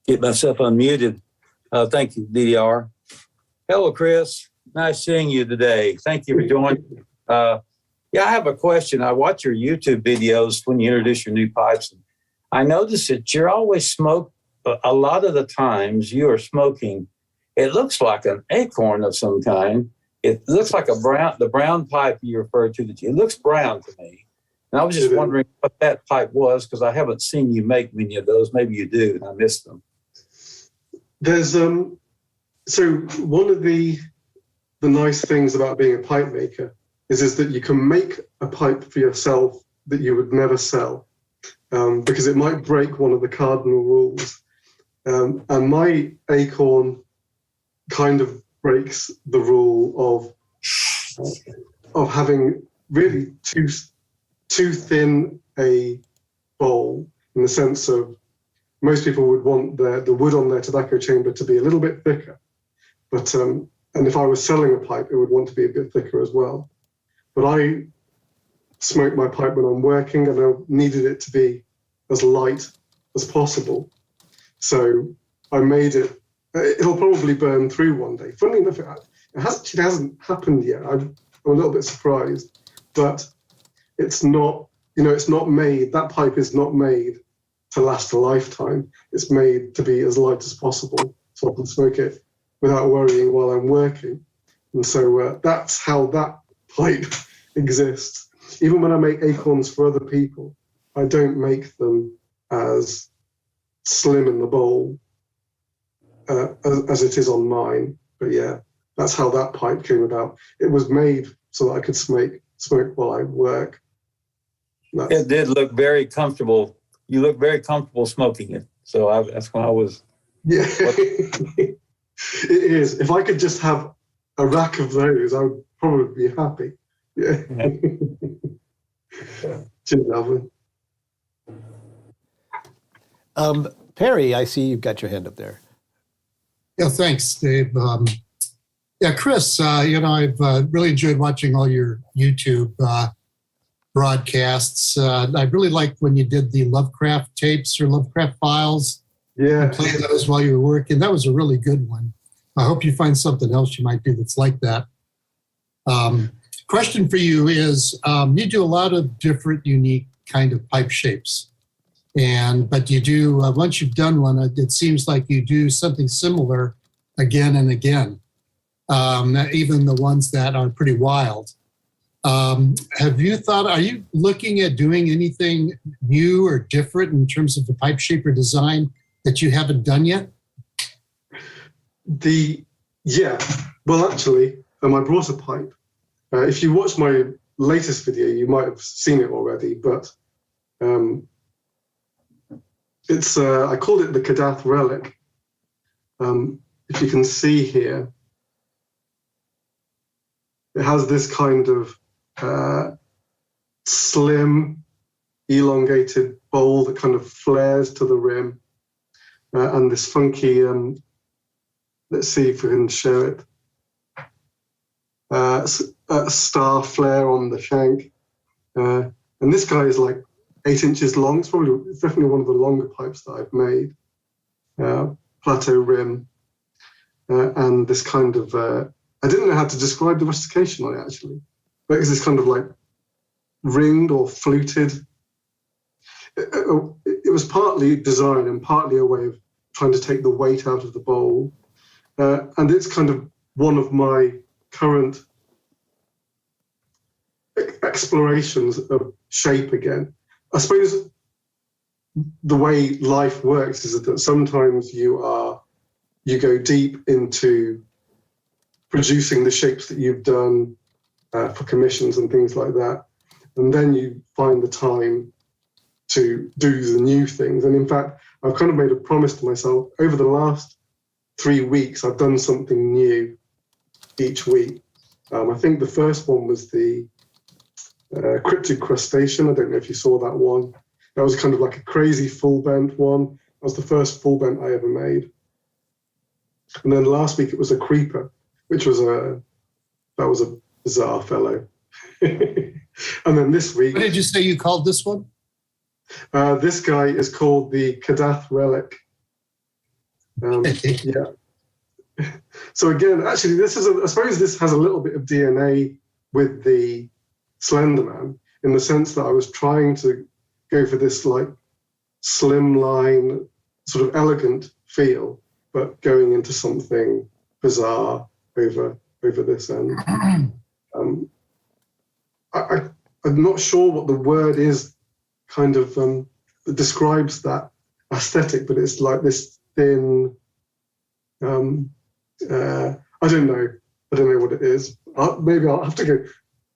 Get myself unmuted. Thank you, DDR. Hello, Chris. Nice seeing you today. Thank you for joining. I have a question. I watch your YouTube videos when you introduce your new pipes. I notice that you're always smoke. A lot of the times you are smoking. It looks like an acorn of some kind. It looks like the brown pipe you referred to. It looks brown to me. And I was just wondering what that pipe was, because I haven't seen you make many of those. Maybe you do, and I missed them. There's so one of the nice things about being a pipe maker is that you can make a pipe for yourself that you would never sell, because it might break one of the cardinal rules. And my acorn kind of breaks the rule of having really too thin a bowl, in the sense of most people would want the wood on their tobacco chamber to be a little bit thicker. But and if I was selling a pipe, it would want to be a bit thicker as well. But I smoke my pipe when I'm working, and I needed it to be as light as possible. So I made it. It'll probably burn through one day. Funnily enough, it hasn't happened yet. I'm a little bit surprised, but it's not. It's not made. That pipe is not made to last a lifetime. It's made to be as light as possible, so I can smoke it without worrying while I'm working. And so that's how that pipe exists. Even when I make acorns for other people, I don't make them as slim in the bowl as it is on mine. But yeah, that's how that pipe came about. It was made so that I could smoke while I work. It did look very comfortable. You look very comfortable smoking it. So that's why I was. Yeah, it is. If I could just have a rack of those, I would probably be happy. Yeah. Cheers, Alvin. Perry, I see you've got your hand up there. Yeah, thanks, Dave. Chris, I've really enjoyed watching all your YouTube broadcasts. I really liked when you did the Lovecraft tapes or Lovecraft files. Yeah. You played those while you were working. That was a really good one. I hope you find something else you might do that's like that. Question for you is, you do a lot of different unique kind of pipe shapes. But you do, once you've done one, it seems like you do something similar again and again, even the ones that are pretty wild. Have you thought, are you looking at doing anything new or different in terms of the pipe shape or design that you haven't done yet? Well, actually, I brought a pipe. If you watch my latest video, you might have seen it already, but it's I called it the Kadath Relic. If you can see here, it has this kind of slim, elongated bowl that kind of flares to the rim, and this funky, let's see if we can show it, a star flare on the shank. And this guy is like 8 inches long. It's definitely one of the longer pipes that I've made. Plateau rim, and this kind of, I didn't know how to describe the rustication on it actually, but it's this kind of like ringed or fluted. It was partly design and partly a way of trying to take the weight out of the bowl. And it's kind of one of my current explorations of shape again. I suppose the way life works is that sometimes you go deep into producing the shapes that you've done for commissions and things like that, and then you find the time to do the new things. And in fact, I've kind of made a promise to myself over the last 3 weeks, I've done something new each week. I think the first one was the cryptid crustacean. I don't know if you saw that one. That was kind of like a crazy full bent one. That was the first full bent I ever made. And then last week it was a creeper, which was a bizarre fellow. And then this week, What did you say you called this one? this guy is called the Kadath relic. Yeah. So again, actually, I suppose this has a little bit of DNA with the Slenderman, in the sense that I was trying to go for this like slimline, sort of elegant feel, but going into something bizarre over this end. I'm not sure what the word is, kind of that describes that aesthetic, but it's like this thin. I don't know what it is. Maybe I'll have to go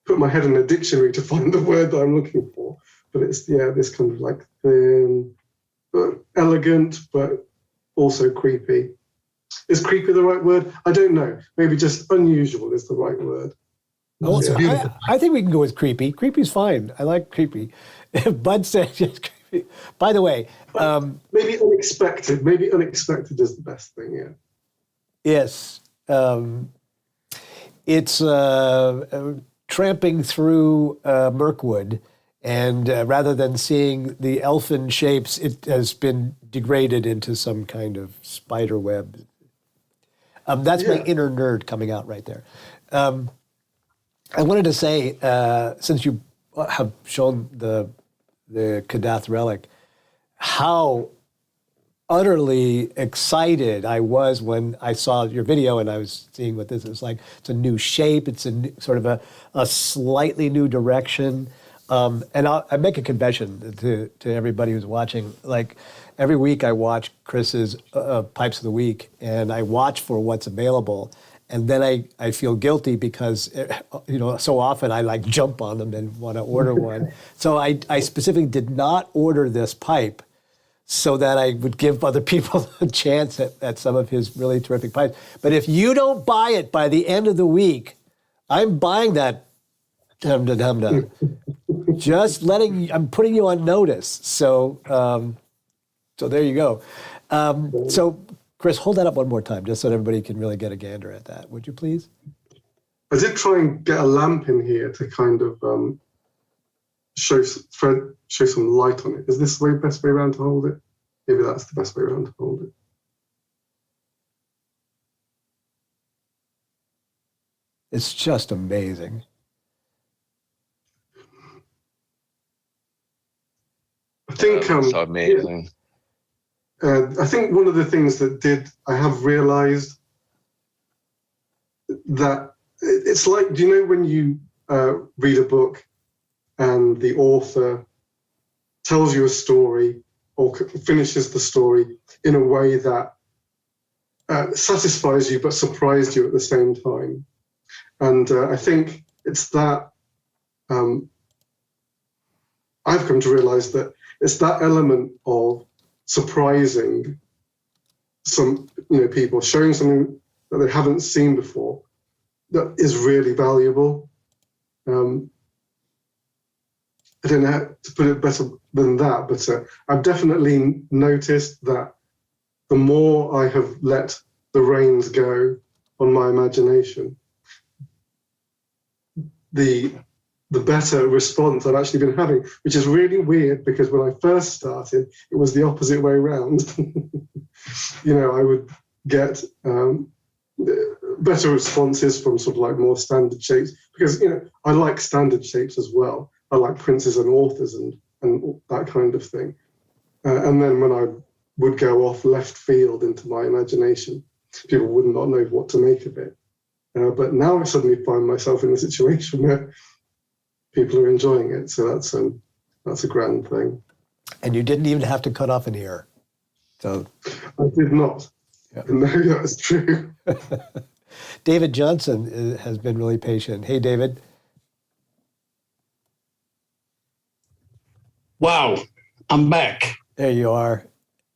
put my head in a dictionary to find the word that I'm looking for. But it's this kind of like thin, but elegant, but also creepy. Is creepy the right word? I don't know. Maybe just unusual is the right word. Oh, Yeah. I think we can go with creepy. Creepy's fine. I like creepy. Bud said just creepy. By the way, maybe unexpected. Maybe unexpected is the best thing. Yeah. yes, it's tramping through Mirkwood, and rather than seeing the elfin shapes, it has been degraded into some kind of spider web. That's my inner nerd coming out right there. I wanted to say, since you have shown the Kadath relic, how utterly excited I was when I saw your video and I was seeing what this is like. It's a new shape. It's sort of a slightly new direction. And I make a confession to everybody who's watching. Like every week I watch Chris's Pipes of the Week, and I watch for what's available. And then I feel guilty because, so often I like jump on them and want to order one. So I specifically did not order this pipe so that I would give other people a chance at some of his really terrific pipes. But if you don't buy it by the end of the week, I'm buying that dum-da-dum-dum. I'm putting you on notice. So there you go. So Chris, hold that up one more time, just so that everybody can really get a gander at that. Would you please? I did try and get a lamp in here to kind of show some light on it. Is this the best way around to hold it? Maybe that's the best way around to hold it. It's just amazing. I think so amazing. I think one of the things that I have realized that it's like, do you know when you read a book and the author tells you a story or finishes the story in a way that satisfies you but surprised you at the same time? And I think it's that I've come to realize that it's that element of surprising some people, showing something that they haven't seen before, that is really valuable. I don't know how to put it better than that, but I've definitely noticed that the more I have let the reins go on my imagination, the better response I've actually been having, which is really weird because when I first started, it was the opposite way around. I would get better responses from sort of like more standard shapes because, I like standard shapes as well. I like princes and authors and that kind of thing. And then when I would go off left field into my imagination, people would not know what to make of it. But now I suddenly find myself in a situation where people are enjoying it. So that's a grand thing. And you didn't even have to cut off an ear. So I did not. Yeah. No, that's true. David Johnson has been really patient. Hey, David. Wow, I'm back. There you are.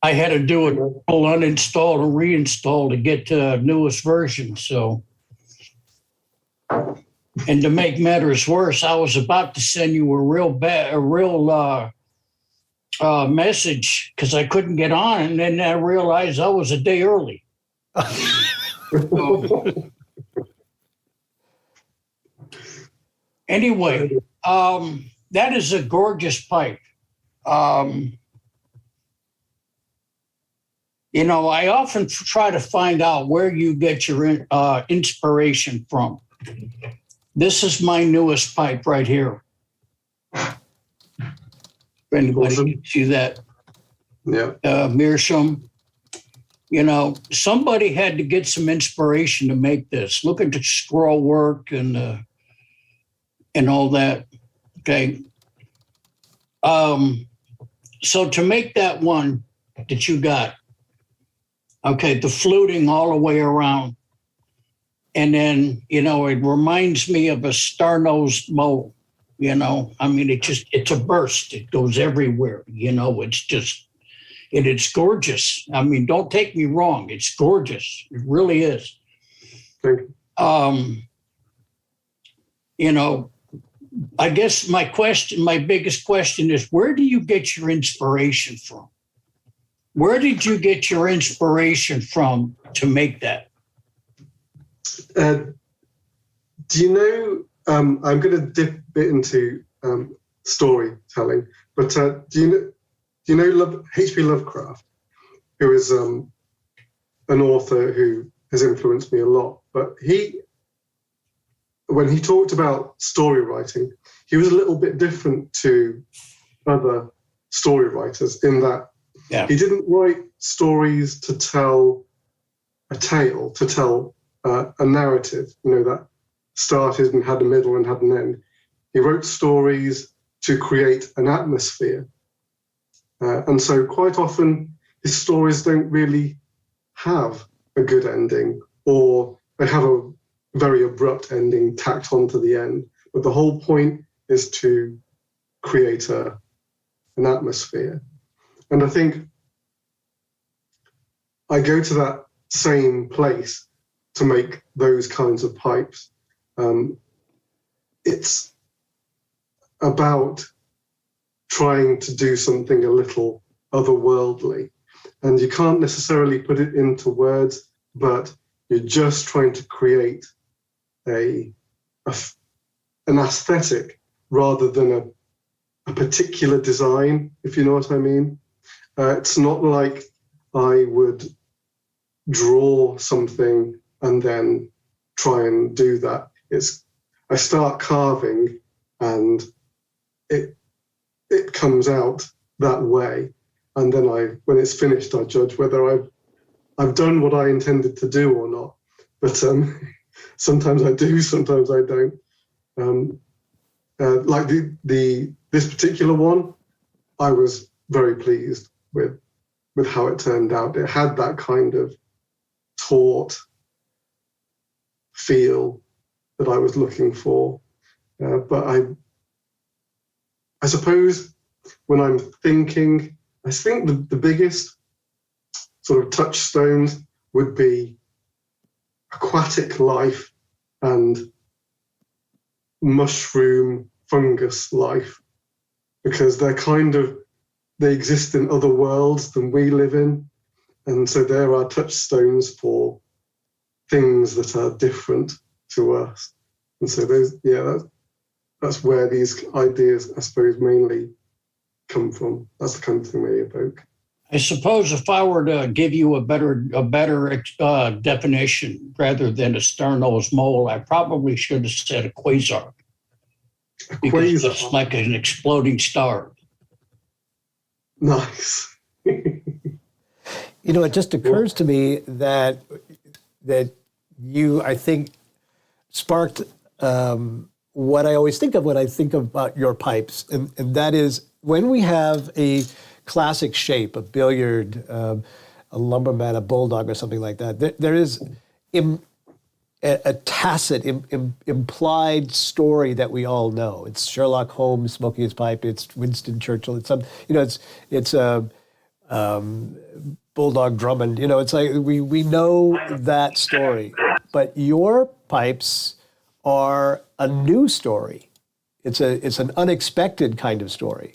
I had to do a full uninstall and reinstall to get to the newest version. So, and to make matters worse, I was about to send you a real message because I couldn't get on, and then I realized I was a day early. Anyway, that is a gorgeous pipe. I often try to find out where you get your inspiration from. This is my newest pipe right here. If anybody can see that. Yeah. Meerschaum. Somebody had to get some inspiration to make this. Look at the scroll work and all that. Okay. So to make that one that you got, okay, the fluting all the way around. And then, it reminds me of a star-nosed mole, it's a burst. It goes everywhere, it's gorgeous. Don't take me wrong. It's gorgeous. It really is. Thank you. I guess my biggest question is, where do you get your inspiration from? Where did you get your inspiration from to make that? Do you know, I'm going to dip a bit into storytelling, but do you know H.P. Lovecraft, who is an author who has influenced me a lot, but when he talked about story writing, he was a little bit different to other story writers in that he didn't write stories to tell a tale, to tell a narrative, that started and had a middle and had an end. He wrote stories to create an atmosphere. And so quite often his stories don't really have a good ending, or they have a very abrupt ending tacked onto the end. But the whole point is to create an atmosphere. And I think I go to that same place to make those kinds of pipes. It's about trying to do something a little otherworldly. And you can't necessarily put it into words, but you're just trying to create an aesthetic rather than a particular design, if you know what I mean. It's not like I would draw something and then try and do that. I start carving and it comes out that way. And then when it's finished, I judge whether I've done what I intended to do or not. But sometimes I do, sometimes I don't. Like this particular one, I was very pleased with how it turned out. It had that kind of taut feel that I was looking for. But I suppose when I'm thinking, I think the biggest sort of touchstones would be aquatic life and mushroom fungus life, because they exist in other worlds than we live in. And so there are touchstones for things that are different to us. And so that's where these ideas, I suppose, mainly come from. That's the kind of thing they evoke. I suppose if I were to give you a better definition rather than a star-nosed mole, I probably should have said a quasar. Because it's like an exploding star. Nice. It just occurs to me that you, I think, sparked what I always think of when I think about your pipes, and that is when we have a classic shape, a billiard, a lumberman, a bulldog, or something like that. There is a tacit, implied story that we all know. It's Sherlock Holmes smoking his pipe. It's Winston Churchill. It's it's Bulldog Drummond. It's like we know that story. But your pipes are a new story. It's an unexpected kind of story,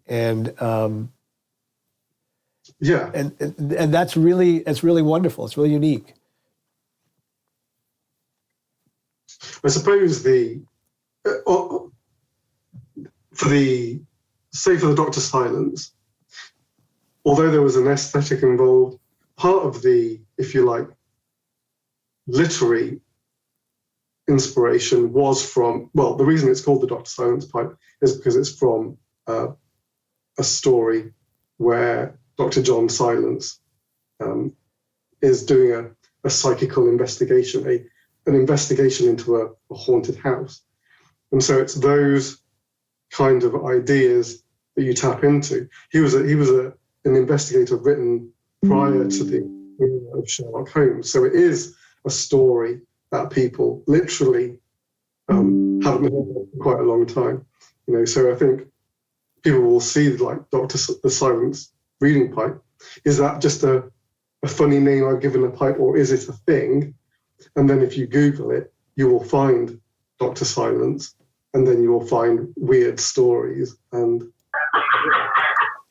and that's really wonderful. It's really unique. I suppose for the Dr. Silence, although there was an aesthetic involved, part of the, if you like, literary inspiration was from, well, the reason it's called the Dr. Silence pipe is because it's from a story where Dr. John Silence is doing a psychical investigation, an investigation into a haunted house. And so it's those kind of ideas that you tap into. He was an investigator written prior to the era of Sherlock Holmes. So it is a story that people literally haven't heard for quite a long time. So I think people will see like the Silence reading pipe. Is that just a funny name I've given a pipe, or is it a thing? And then if you Google it, you will find Dr. Silence, and then you will find weird stories. And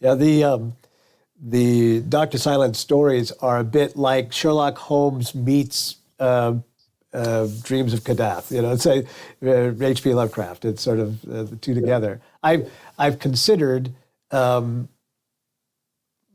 yeah, the Dr. Silence stories are a bit like Sherlock Holmes meets Dreams of Kadath. It's H.P. Lovecraft. It's sort of the two together. I've considered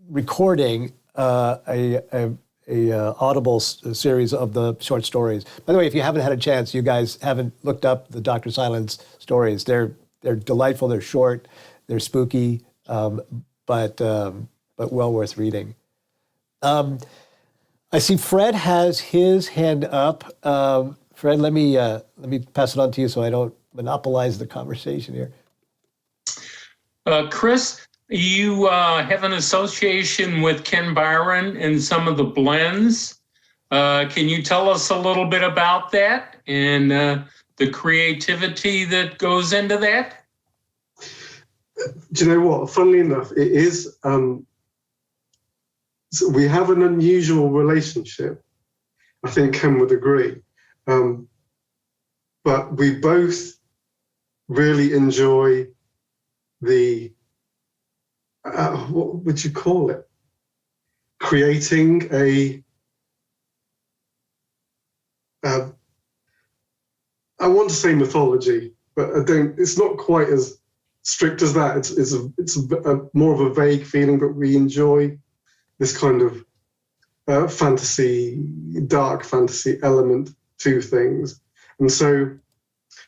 recording a Audible series of the short stories. By the way, if you haven't had a chance, you guys haven't looked up the Dr. Silence stories. They're delightful. They're short. They're spooky, but well worth reading. I see Fred has his hand up. Fred, let me pass it on to you so I don't monopolize the conversation here. Chris, you have an association with Ken Byron and some of the blends. Can you tell us a little bit about that and the creativity that goes into that? Do you know what? Funnily enough, it is. So we have an unusual relationship. I think Ken would agree. But we both really enjoy the, what would you call it? Creating I want to say mythology, but I don't, it's not quite as strict as that. It's more of a vague feeling, but we enjoy this kind of fantasy, dark fantasy element to things. And so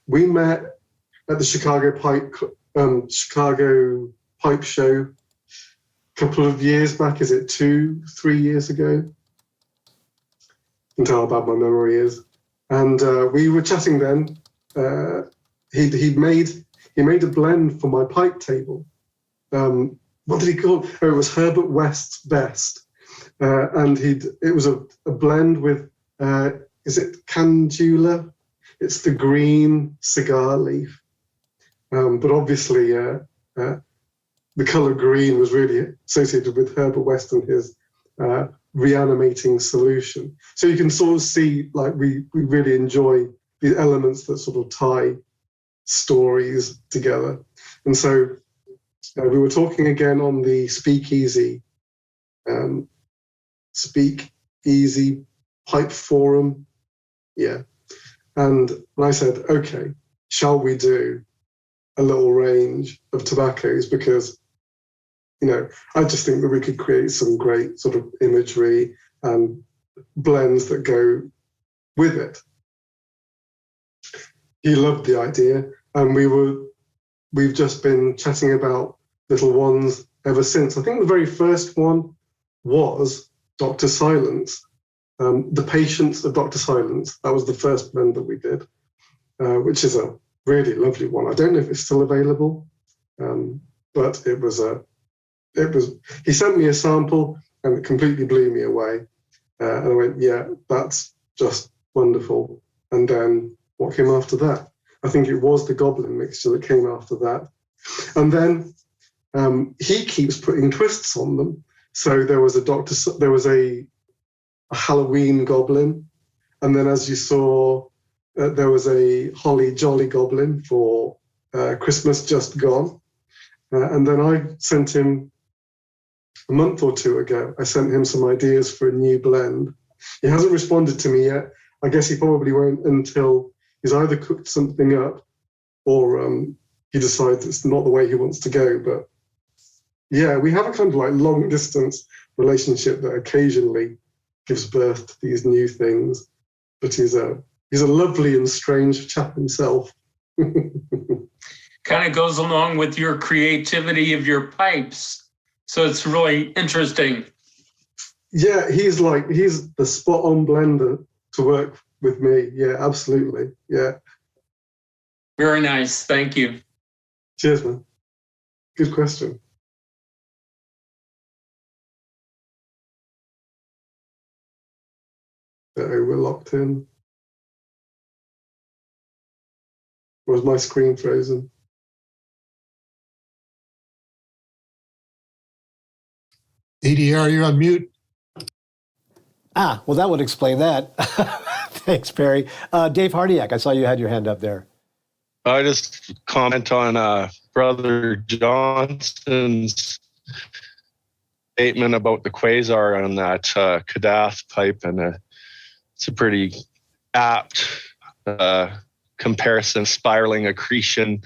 we met at the Chicago Pipe Show a couple of years back. Is it 2-3 years ago? You can tell how bad my memory is. And we were chatting then. He made a blend for my pipe table. What did he call it? Oh, it was Herbert West's Best. And it was a blend with, is it Candula? It's the green cigar leaf. But obviously the color green was really associated with Herbert West and his reanimating solution. So you can sort of see, like, we really enjoy these elements that sort of tie stories together. And so we were talking again on the Speakeasy Pipe Forum. Yeah. And I said, okay, shall we do a little range of tobaccos? Because, I just think that we could create some great sort of imagery and blends that go with it. He loved the idea, and we've just been chatting about little ones ever since. I think the very first one was Dr. Silence, The Patience of Dr. Silence. That was the first blend that we did, which is a really lovely one. I don't know if it's still available, but he sent me a sample and it completely blew me away. And I went, yeah, that's just wonderful. And then what came after that? I think it was the Goblin mixture that came after that. And then he keeps putting twists on them. So there was a Halloween Goblin. And then as you saw, there was a Holly Jolly Goblin for Christmas just gone. And then I sent him a month or two ago, I sent him some ideas for a new blend. He hasn't responded to me yet. I guess he probably won't until he's either cooked something up or he decides it's not the way he wants to go. But yeah, we have a kind of like long distance relationship that occasionally gives birth to these new things. But he's a lovely and strange chap himself. Kind of goes along with your creativity of your pipes. So it's really interesting. Yeah, he's the spot on blender to work with me. Yeah, absolutely. Yeah. Very nice. Thank you. Cheers, man. Good question. We're locked in. Was my screen frozen? DDR, you're on mute. Well, that would explain that. Thanks, Perry. Dave Hardiak, I saw you had your hand up there. I just comment on Brother Johnson's statement about the quasar on that Kadath pipe, and it's a pretty apt comparison, spiraling accretion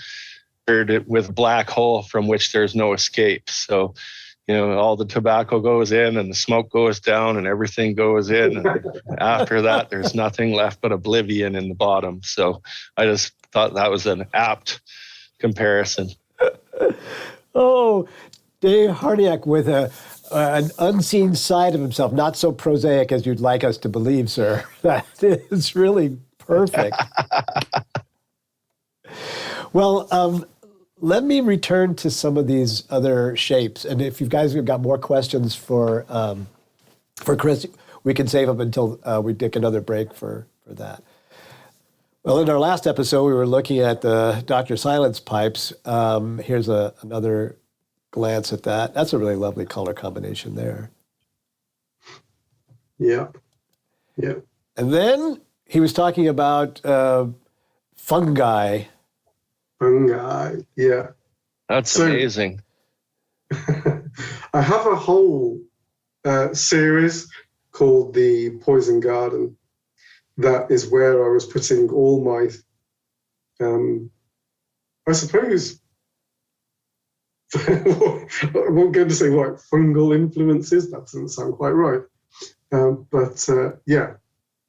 with black hole from which there's no escape. So, all the tobacco goes in and the smoke goes down and everything goes in. And after that, there's nothing left but oblivion in the bottom. So I just thought that was an apt comparison. Oh, Dave Hardiak with an unseen side of himself, not so prosaic as you'd like us to believe, sir. That is really perfect. Well, let me return to some of these other shapes. And if you guys have got more questions for Chris, we can save them until we take another break for that. Well, in our last episode, we were looking at the Dr. Silence pipes. Here's another glance at that. That's a really lovely color combination there. Yeah. Yeah. And then he was talking about fungi. Fungi, yeah. That's amazing. I have a whole series called The Poison Garden. That is where I was putting all my, I suppose, I won't go to say like fungal influences. That doesn't sound quite right. But yeah,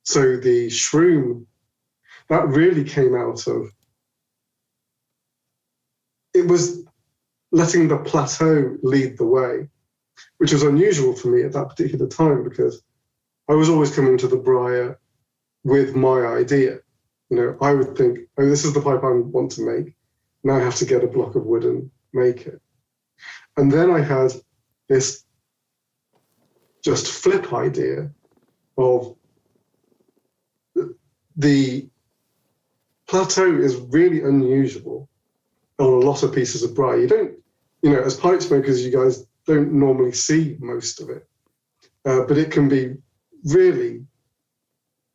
so the shroom, that really came out of, it was letting the plateau lead the way, which was unusual for me at that particular time because I was always coming to the Briar with my idea. I would think, oh, this is the pipe I want to make. Now I have to get a block of wood and make it. And then I had this just flip idea of the plateau is really unusual on a lot of pieces of briar. You don't, as pipe smokers, you guys don't normally see most of it. But it can be really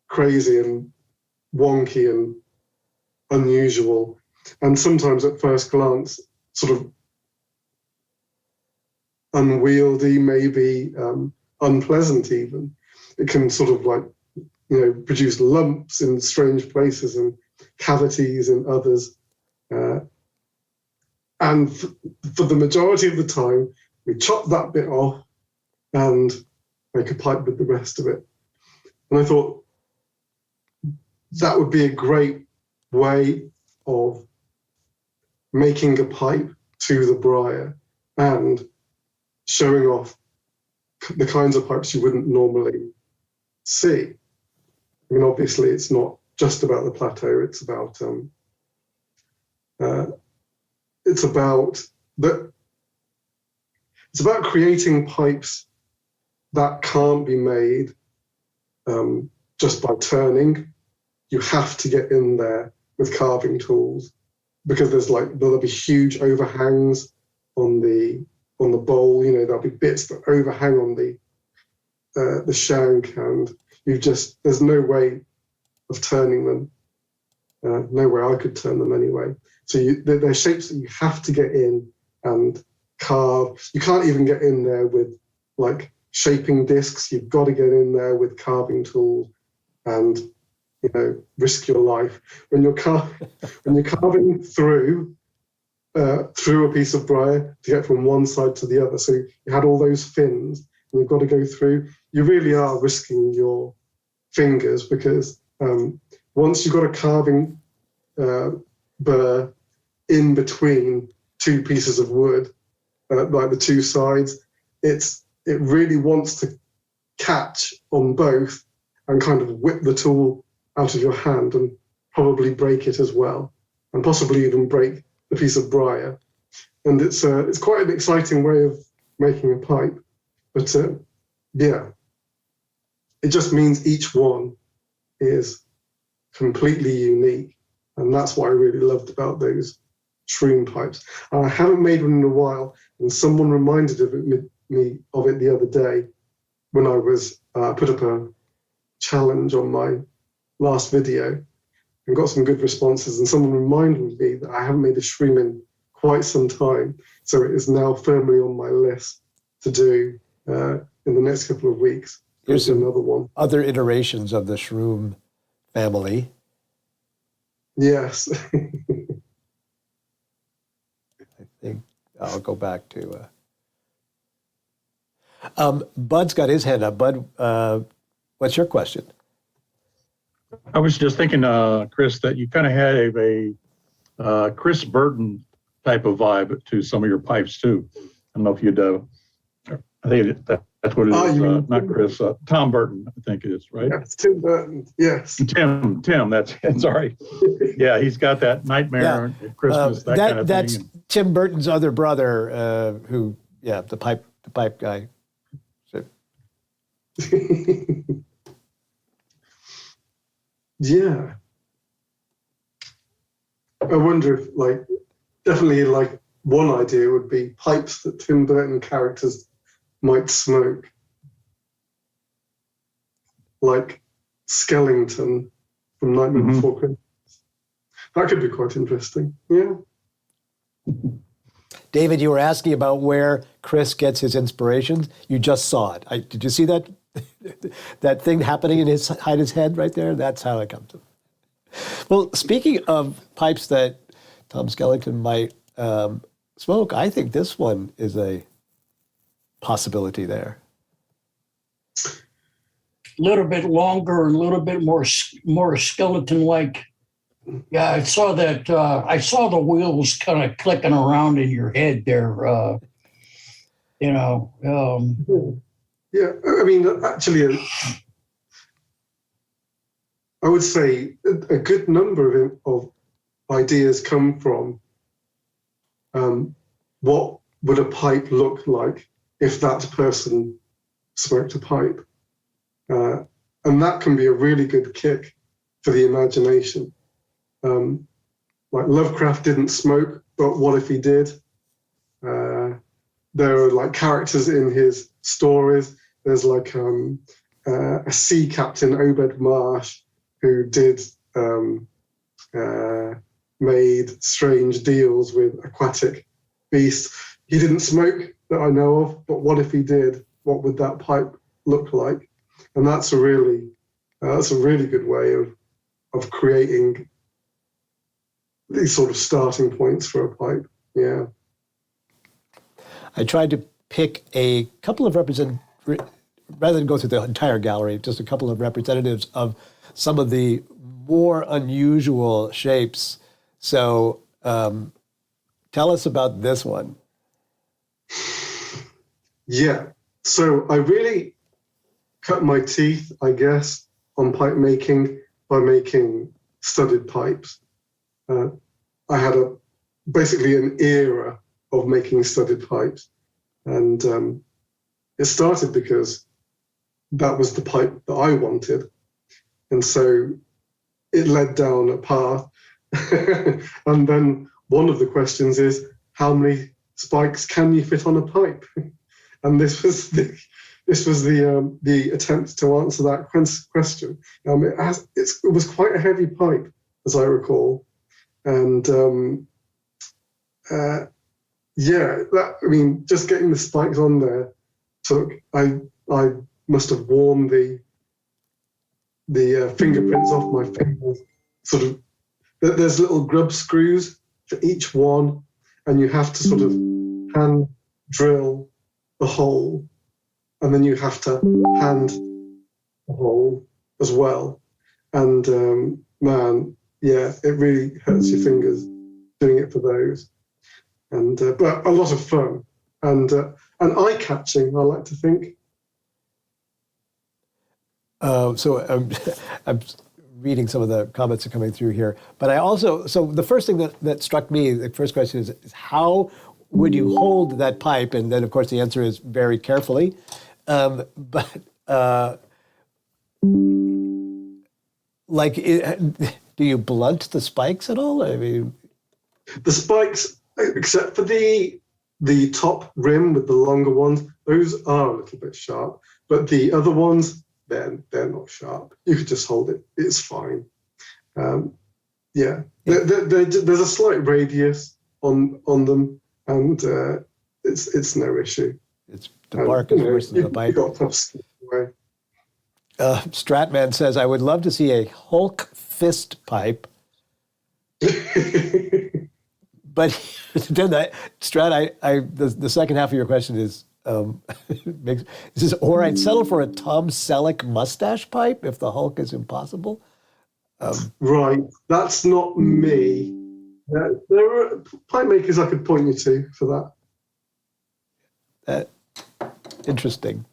crazy and wonky and unusual, and sometimes at first glance sort of unwieldy, maybe unpleasant even. It can sort of like, produce lumps in strange places and cavities in others. And for the majority of the time, we chop that bit off and make a pipe with the rest of it. And I thought that would be a great way of making a pipe to the briar and showing off the kinds of pipes you wouldn't normally see. I mean, obviously, it's not just about the plateau. It's about creating pipes that can't be made just by turning. You have to get in there with carving tools, because there'll be huge overhangs on the bowl. There'll be bits that overhang on the shank, and there's no way of turning them. No way I could turn them anyway. So they're shapes that you have to get in and carve. You can't even get in there with like shaping discs. You've got to get in there with carving tools and risk your life when you're carving through a piece of briar to get from one side to the other. So you had all those fins, and you've got to go through. You really are risking your fingers, because once you've got a carving burr in between two pieces of wood, like the two sides, it really wants to catch on both and kind of whip the tool out of your hand and probably break it as well, and possibly even break the piece of briar. And it's quite an exciting way of making a pipe. But it just means each one is completely unique. And that's what I really loved about those shroom pipes. And I haven't made one in a while, and someone reminded me of it the other day when I was put up a challenge on my last video and got some good responses. And someone reminded me that I haven't made a shroom in quite some time. So it is now firmly on my list to do in the next couple of weeks. Here's another one. Other iterations of the shroom family. Yes. I think I'll go back to... Bud's got his hand up. Bud, what's your question? I was just thinking, Chris, that you kind of had a Chris Burton type of vibe to some of your pipes too. I don't know if you'd. I think that's what it is. Not Chris. Tom Burton, I think it is, right? Yes, Tim Burton. Yes. Tim. That's sorry. Yeah, he's got that Nightmare at Christmas, that kind of that's thing. That's Tim Burton's other brother, the pipe guy. So. Yeah. I wonder if, definitely, one idea would be pipes that Tim Burton characters might smoke. Like Skellington from Nightmare Before Christmas. That could be quite interesting. Yeah. David, you were asking about where Chris gets his inspirations. You just saw it. Did you see that? That thing happening in his head right there? That's how it comes to. Well, speaking of pipes that Tom Skellington might smoke, I think this one is a possibility there. A little bit longer and a little bit more skeleton-like. Yeah, I saw that. I saw the wheels kind of clicking around in your head there. Yeah, I mean, actually, I would say a good number of ideas come from what would a pipe look like if that person smoked a pipe. And that can be a really good kick for the imagination. Like Lovecraft didn't smoke, but what if he did? There are characters in his stories. There's a sea captain, Obed Marsh, who did made strange deals with aquatic beasts. He didn't smoke that I know of, but what if he did? What would that pipe look like? And that's a really good way of creating these sort of starting points for a pipe. Yeah. I tried to pick a couple of rather than go through the entire gallery, just a couple of representatives of some of the more unusual shapes. So tell us about this one. Yeah. So I really cut my teeth, I guess, on pipe making by making studded pipes. I had basically an era of making studded pipes. And it started because that was the pipe that I wanted. And so it led down a path. And then one of the questions is, how many spikes can you fit on a pipe? And this was the attempt to answer that question. It was quite a heavy pipe, as I recall. And just getting the spikes on there took, I must have worn the fingerprints off my fingers. Sort of, there's little grub screws for each one, and you have to sort of hand drill the hole, and then you have to hand the hole as well. And it really hurts your fingers doing it for those. And but a lot of fun and eye-catching, I like to think. So I'm reading some of the comments that are coming through here, but so the first thing that struck me, the first question is how would you hold that pipe? And then, of course, the answer is very carefully. Do you blunt the spikes at all? I mean, the spikes, except for the top rim with the longer ones, those are a little bit sharp. But the other ones, they're not sharp. You could just hold it; it's fine. There's a slight radius on them, and it's no issue. It's the bark is worse than the bite. Stratman says, "I would love to see a Hulk fist pipe." But then Strat, the second half of your question is, it says, or I'd settle for a Tom Selleck mustache pipe if the Hulk is impossible. Right, that's not me. There are pipe makers I could point you to for that. Interesting.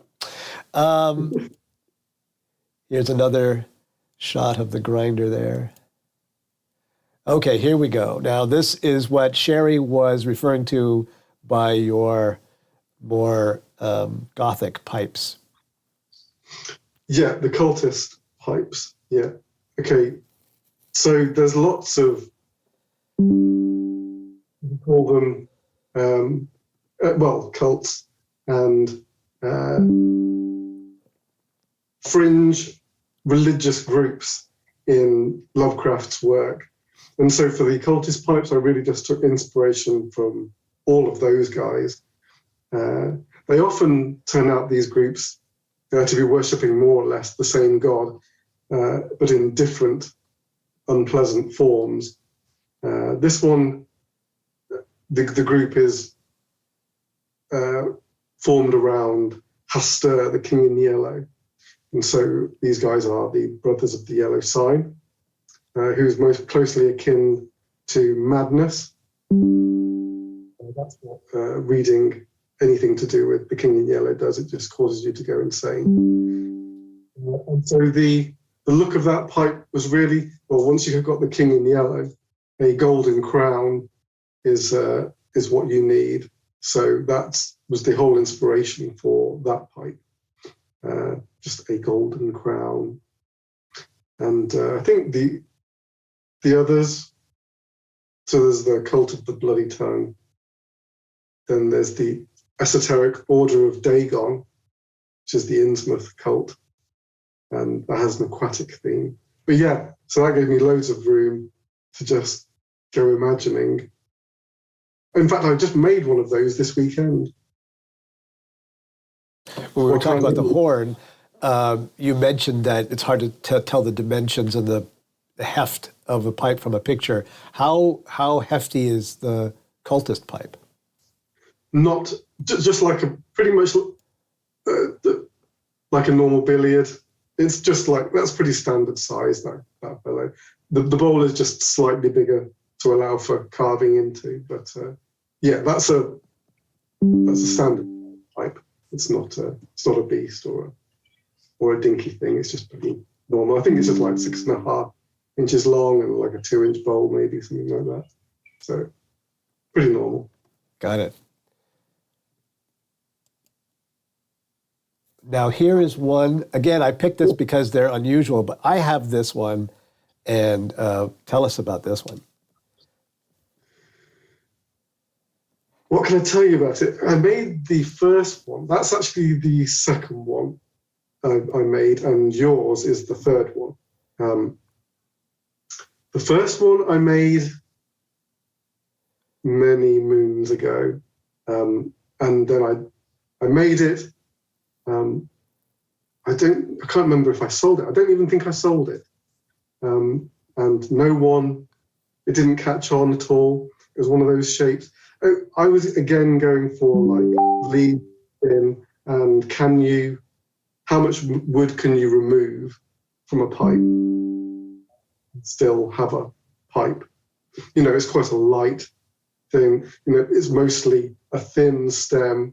Here's another shot of the grinder there. Okay, here we go. Now, this is what Sherry was referring to by your more Gothic pipes. Yeah, the cultist pipes. Yeah. Okay. So there's lots of, we call them, cults and fringe religious groups in Lovecraft's work. And so for the cultist pipes, I really just took inspiration from all of those guys. They often turn out, these groups, to be worshipping more or less the same god, but in different unpleasant forms. This one, the group is formed around Hastur, the king in yellow. And so these guys are the brothers of the yellow sign, who's most closely akin to madness. That's what reading anything to do with the king in yellow does. It just causes you to go insane. And so the look of that pipe was really, once you've got the king in yellow, a golden crown is what you need. So that was the whole inspiration for that pipe. Just a golden crown. And I think the others, so there's the cult of the bloody tongue. Then there's the esoteric order of Dagon, which is the Innsmouth cult, and that has an aquatic theme. But yeah, so that gave me loads of room to just go imagining. In fact, I just made one of those this weekend. When we were talking about the horn, you mentioned that it's hard to tell the dimensions and the heft of a pipe from a picture. How hefty is the cultist pipe? Not just like pretty much like a normal billiard. It's just like, that's pretty standard size, that fellow. The bowl is just slightly bigger to allow for carving into, but yeah, that's a standard pipe. It's not a beast or a dinky thing. It's just pretty normal. I think it's just like 6.5 inches long and like a 2-inch bowl, maybe something like that. So pretty normal. Got it. Now here is one. Again, I picked this because they're unusual, but I have this one, and tell us about this one. What can I tell you about it? I made the first one. That's actually the second one I made, and yours is the third one. The first one I made many moons ago, and then I made it. I can't remember if I sold it. I don't even think I sold it. And it didn't catch on at all. It was one of those shapes. I was again going for like lead in, and how much wood can you remove from a pipe and still have a pipe? It's quite a light thing. It's mostly a thin stem,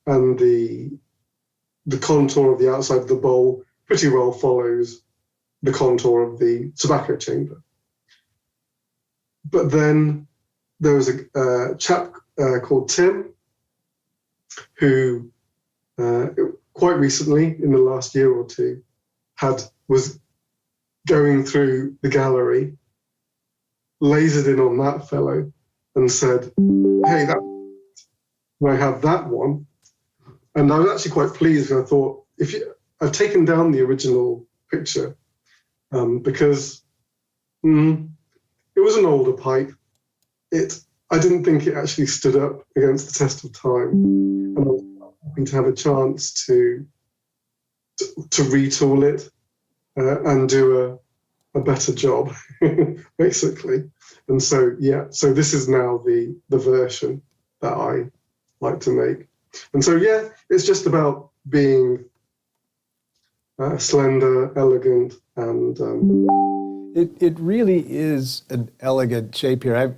and the contour of the outside of the bowl pretty well follows the contour of the tobacco chamber. But then there was a chap called Tim who quite recently, in the last year or two, was going through the gallery, lasered in on that fellow and said, hey, I have that one. And I was actually quite pleased, and I thought, I've taken down the original picture because it was an older pipe. I didn't think it actually stood up against the test of time, and I was hoping to have a chance to retool it and do a better job, basically. And so so this is now the version that I like to make. And so it's just about being slender, elegant, and it really is an elegant shape here.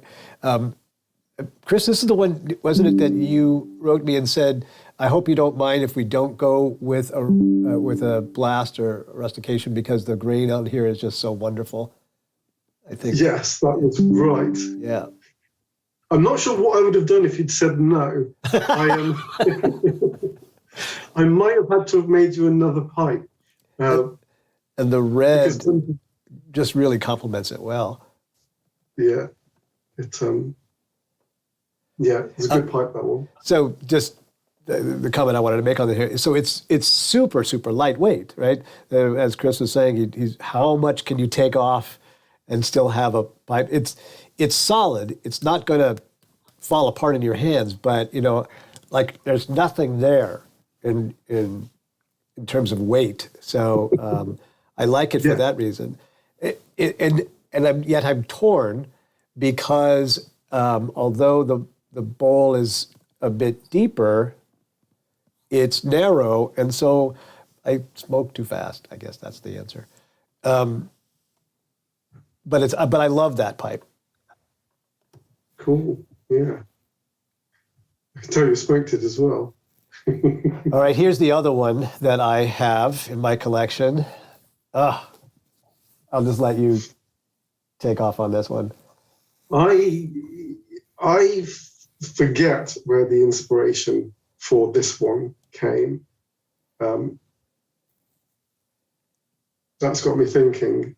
Chris, this is the one, wasn't it, that you wrote me and said, I hope you don't mind if we don't go with a blast or rustication because the grain out here is just so wonderful. I think. Yes, that was right. Yeah. I'm not sure what I would have done if you'd said no. I might have had to have made you another pipe. And the red just really complements it well. Yeah. It's a good pipe, that one. So just the comment I wanted to make on here. So it's super, super lightweight, right? As Chris was saying, how much can you take off and still have a pipe? It's solid. It's not going to fall apart in your hands, but like there's nothing there in terms of weight. So I like it for that reason. Yet I'm torn because although the bowl is a bit deeper, it's narrow, and so I smoke too fast. I guess that's the answer. But I love that pipe. Cool. Yeah. I can tell you smoked it as well. All right, here's the other one that I have in my collection. I'll just let you take off on this one. I forget where the inspiration for this one came. That's got me thinking.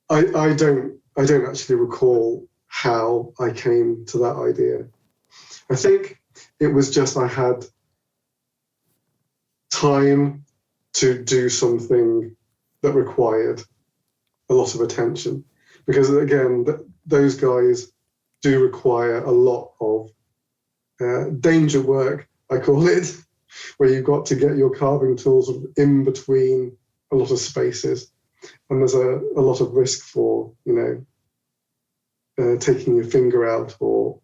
I don't actually recall how I came to that idea. I think it was just I had time to do something that required a lot of attention, because again, those guys do require a lot of danger work, I call it, where you've got to get your carving tools in between a lot of spaces, and there's a lot of risk for, taking your finger out, or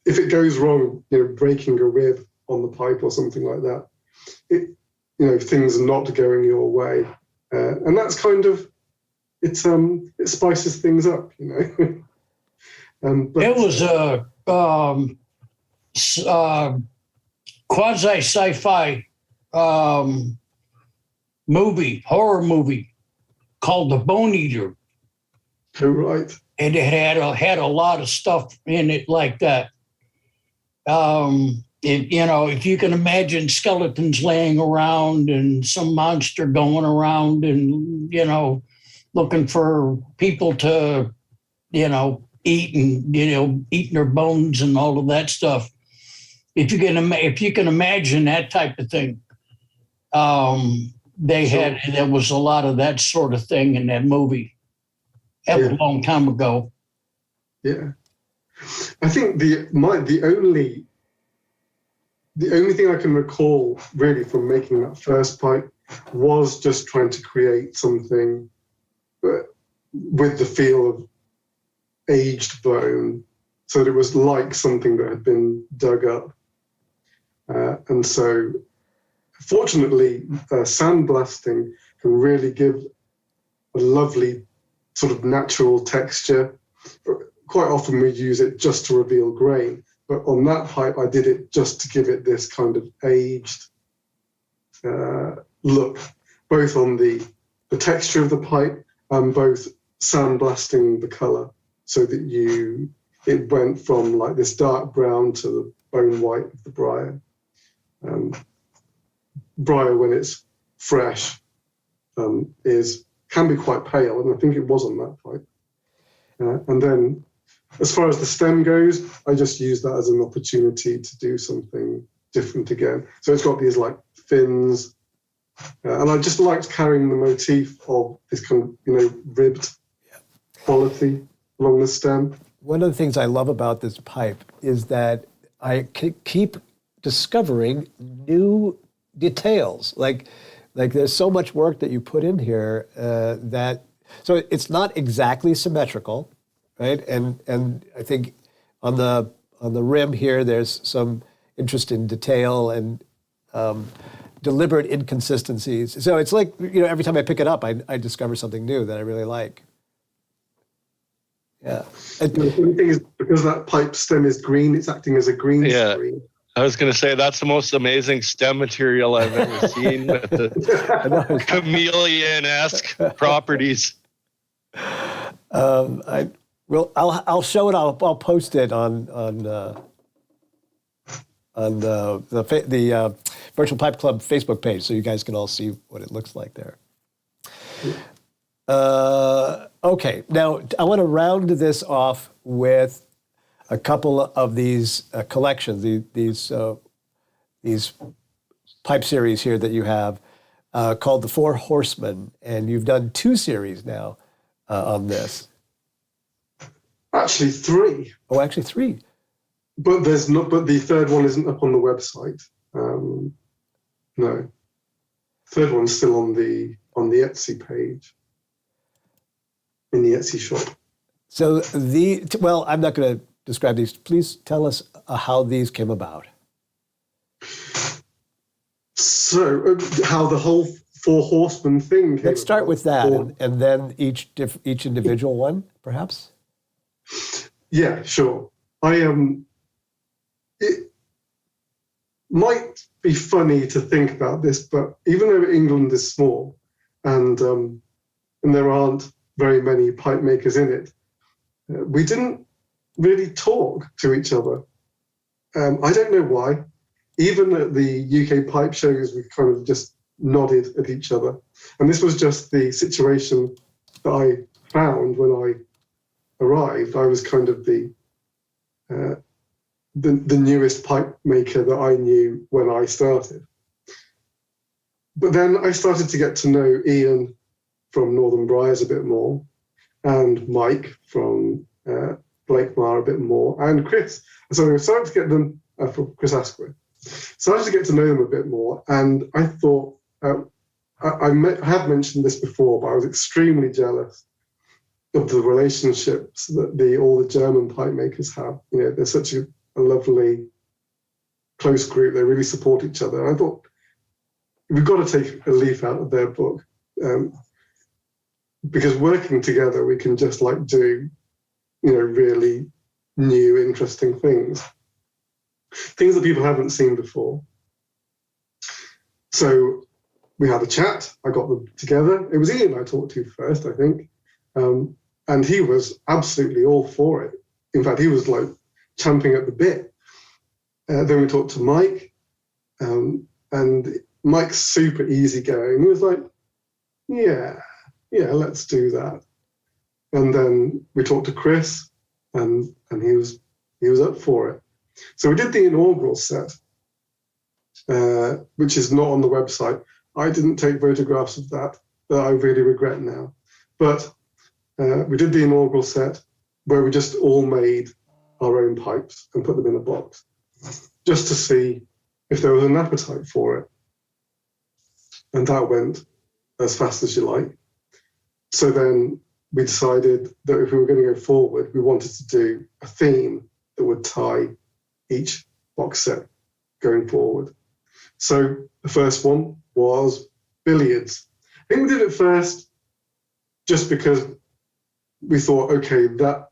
if it goes wrong, breaking a rib on the pipe or something like that. Things not going your way, and that's kind of it spices things up, It was a quasi sci-fi horror movie called The Bone Eater. Oh, right. And it had a lot of stuff in it like that. If you can imagine skeletons laying around and some monster going around and, looking for people to, eat and, eating their bones and all of that stuff. If you can imagine that type of thing, there was a lot of that sort of thing in that movie. That was a long time ago. Yeah. I think the only thing I can recall really from making that first pipe was just trying to create something with the feel of aged bone, so that it was like something that had been dug up. And so, fortunately, sandblasting can really give a lovely sort of natural texture. Quite often we use it just to reveal grain. But on that pipe, I did it just to give it this kind of aged look, both on the texture of the pipe and both sandblasting the color, so that it went from like this dark brown to the bone white of the briar. Briar, when it's fresh, can be quite pale, and I think it was on that pipe. And then, as far as the stem goes, I just use that as an opportunity to do something different again. So it's got these like fins, and I just liked carrying the motif of this kind of ribbed quality along the stem. One of the things I love about this pipe is that I keep discovering new details. Like there's so much work that you put in here so it's not exactly symmetrical, right? And I think on the rim here, there's some interest in detail and deliberate inconsistencies. So it's like, every time I pick it up, I discover something new that I really like. Yeah. The thing is, because that pipe stem is green, it's acting as a green screen. I was going to say that's the most amazing stem material I've ever seen with the chameleon-esque properties. I'll show it. I'll post it on the Virtual Pipe Club Facebook page, so you guys can all see what it looks like there. Okay, now I want to round this off with a couple of these collections, these pipe series here that you have called the Four Horsemen, and you've done 2 series now on this. Actually 3. Oh, actually 3. But there's not. But the third one isn't up on the website. No, third one's still on the Etsy page, in the Etsy shop. So I'm not going to describe these. Please tell us how these came about. So how the whole Four Horsemen thing came Let's start about. with that, and then each individual one, perhaps. Yeah, sure. It might be funny to think about this, but even though England is small and there aren't very many pipe makers in it, we didn't really talk to each other. I don't know why. Even at the UK pipe shows, we kind of just nodded at each other. And this was just the situation that I found when I arrived. I was kind of the newest pipe maker that I knew when I started. But then I started to get to know Ian from Northern Briars a bit more, and Mike from Blakemar a bit more, and Chris. So I started to get them from Chris Asquith. Started to get to know them a bit more, and I thought I have mentioned this before, but I was extremely jealous of the relationships that all the German pipe makers have. You know, they're such a lovely, close group. They really support each other. And I thought we've got to take a leaf out of their book, because working together we can just like do, you know, really new, interesting things that people haven't seen before. So we had a chat. I got them together. It was Ian I talked to first, I think. And he was absolutely all for it. In fact, he was like champing at the bit. Then we talked to Mike, and Mike's super easygoing. He was like, yeah, let's do that. And then we talked to Chris, and he was up for it. So we did the inaugural set, which is not on the website. I didn't take photographs of that I really regret now. But we did the inaugural set where we just all made our own pipes and put them in a box, just to see if there was an appetite for it. And that went as fast as you like. So then we decided that if we were going to go forward, we wanted to do a theme that would tie each box set going forward. So the first one was billiards. I think we did it first just because we thought, okay, that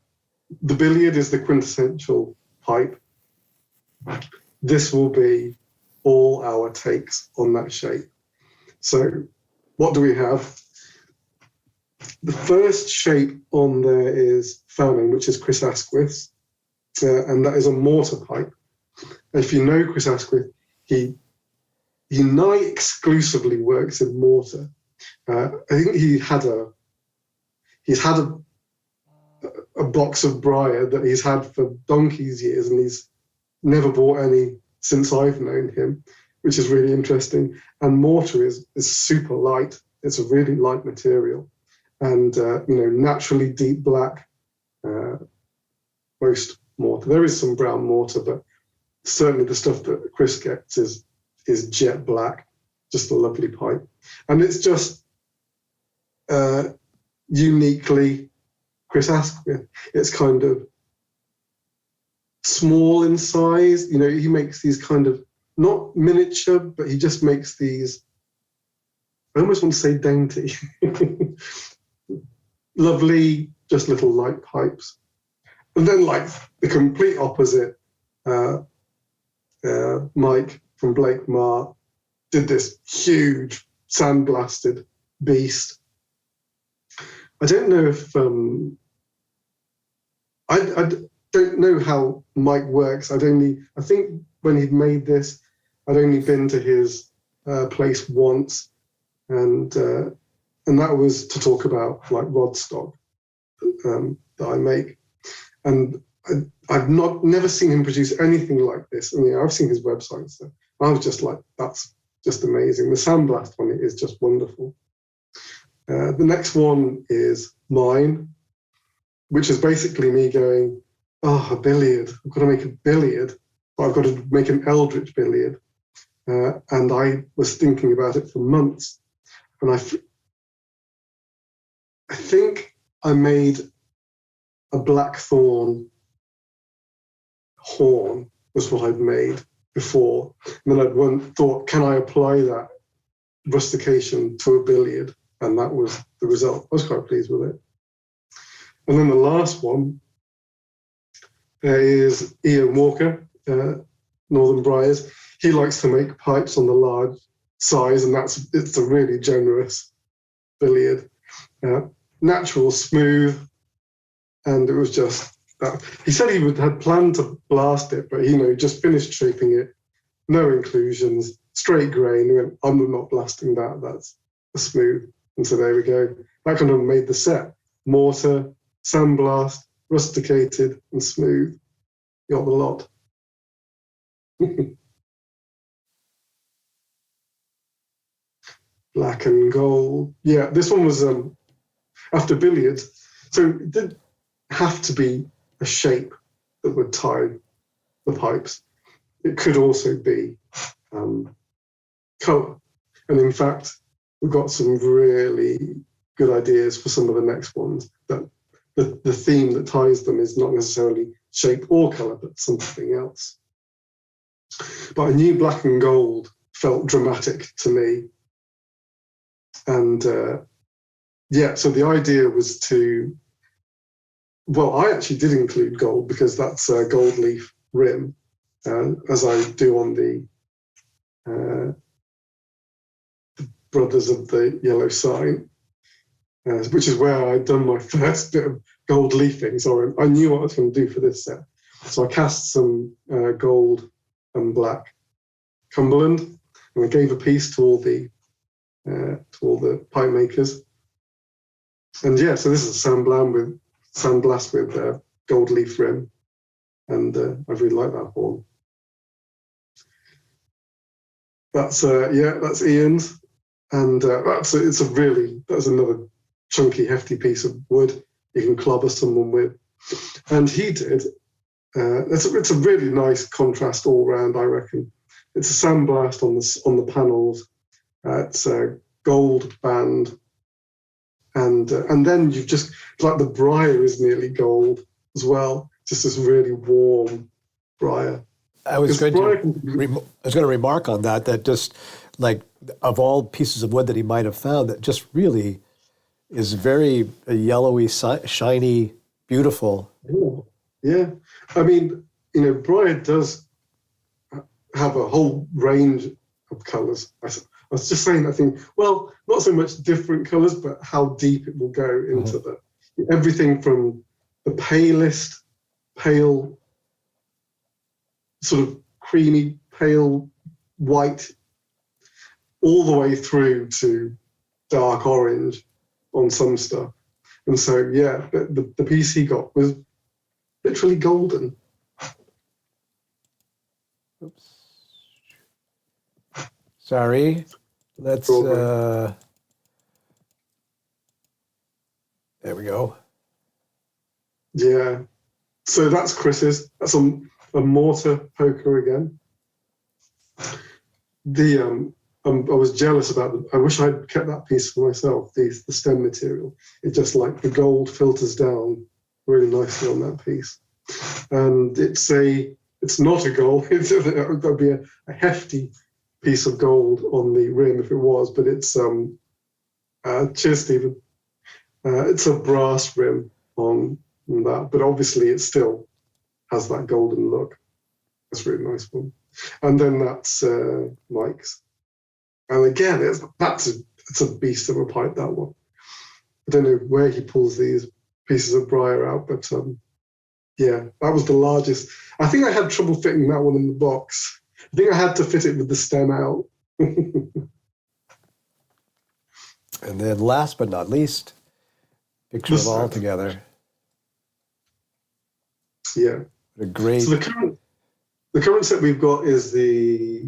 the billiard is the quintessential pipe. This will be all our takes on that shape. So what do we have? The first shape on there is Fanning, which is Chris Asquith's, and that is a mortar pipe. And if you know Chris Asquith, he nigh exclusively works in mortar. I think he's had a box of Briar that he's had for donkey's years, and he's never bought any since I've known him, which is really interesting. And mortar is super light. It's a really light material, and naturally deep black. Most mortar. There is some brown mortar, but certainly the stuff that Chris gets is jet black. Just a lovely pipe, and it's just uniquely Chris Asquith. It's kind of small in size. You know, he makes these kind of not miniature, but he just makes these. I almost want to say dainty, lovely, just little light pipes. And then, like the complete opposite, Mike from Blakemar did this huge sandblasted beast. I don't know if I don't know how Mike works. I think when he'd made this, I'd only been to his place once, and that was to talk about like rod stock that I make. And I've never seen him produce anything like this. I mean, I've seen his website, so I was just like, that's just amazing. The sandblast on it is just wonderful. The next one is mine, which is basically me going, oh, a billiard. I've got to make a billiard, but I've got to make an Eldritch billiard. And I was thinking about it for months. And I think I made a blackthorn horn was what I'd made before. And then I'd thought, can I apply that rustication to a billiard? And that was the result. I was quite pleased with it. And then the last one is Ian Walker, Northern Briars. He likes to make pipes on the large size, and it's a really generous billiard. Natural, smooth, and it was just that. He said he had planned to blast it, but just finished shaping it, no inclusions, straight grain. He went, I'm not blasting that. That's a smooth. And so there we go. That kind of made the set. Mortar, sandblast, rusticated, and smooth. You got the lot. black and gold. Yeah, this one was after billiards. So it did have to be a shape that would tie the pipes. It could also be color. And in fact, we've got some really good ideas for some of the next ones. That the theme that ties them is not necessarily shape or color, but something else. But I knew black and gold felt dramatic to me. And so the idea was to, well, I actually did include gold because that's a gold leaf rim, as I do on the Brothers of the Yellow Sign, which is where I'd done my first bit of gold leafing. So I knew what I was going to do for this set. So I cast some gold and black Cumberland, and I gave a piece to all the pipe makers. And yeah, so this is a sandblast with gold leaf rim, and I really like that horn. That's Ian's, and that's another chunky, hefty piece of wood you can clobber someone with. And he did. It's a really nice contrast all round, I reckon. It's a sandblast on the panels. It's a gold band, and then you've just like the briar is nearly gold as well. Just this really warm briar. I was going to remark on that just like of all pieces of wood that he might have found, that just really is very yellowy, shiny, beautiful. Yeah. I mean, briar does have a whole range of colours. I was just saying, I think, well, not so much different colours, but how deep it will go into everything from the palest, pale, sort of creamy, pale white, all the way through to dark orange on some stuff. And so, yeah, the piece he got was literally golden. Oops. Sorry. Let's, there we go. Yeah. So that's Chris's. That's a mortar poker again. I was jealous about I wish I'd kept that piece for myself, the stem material. It just like the gold filters down really nicely on that piece. And it's not a gold, there'd be a hefty piece of gold on the rim if it was, but it's cheers, Stephen. It's a brass rim on that, but obviously it still has that golden look. That's a really nice one. And then that's Mike's. And again, it's a beast of a pipe, that one. I don't know where he pulls these pieces of briar out, but yeah, that was the largest. I think I had trouble fitting that one in the box. I think I had to fit it with the stem out. And then last but not least, picture of all together. Yeah. What a great. So the current set we've got is the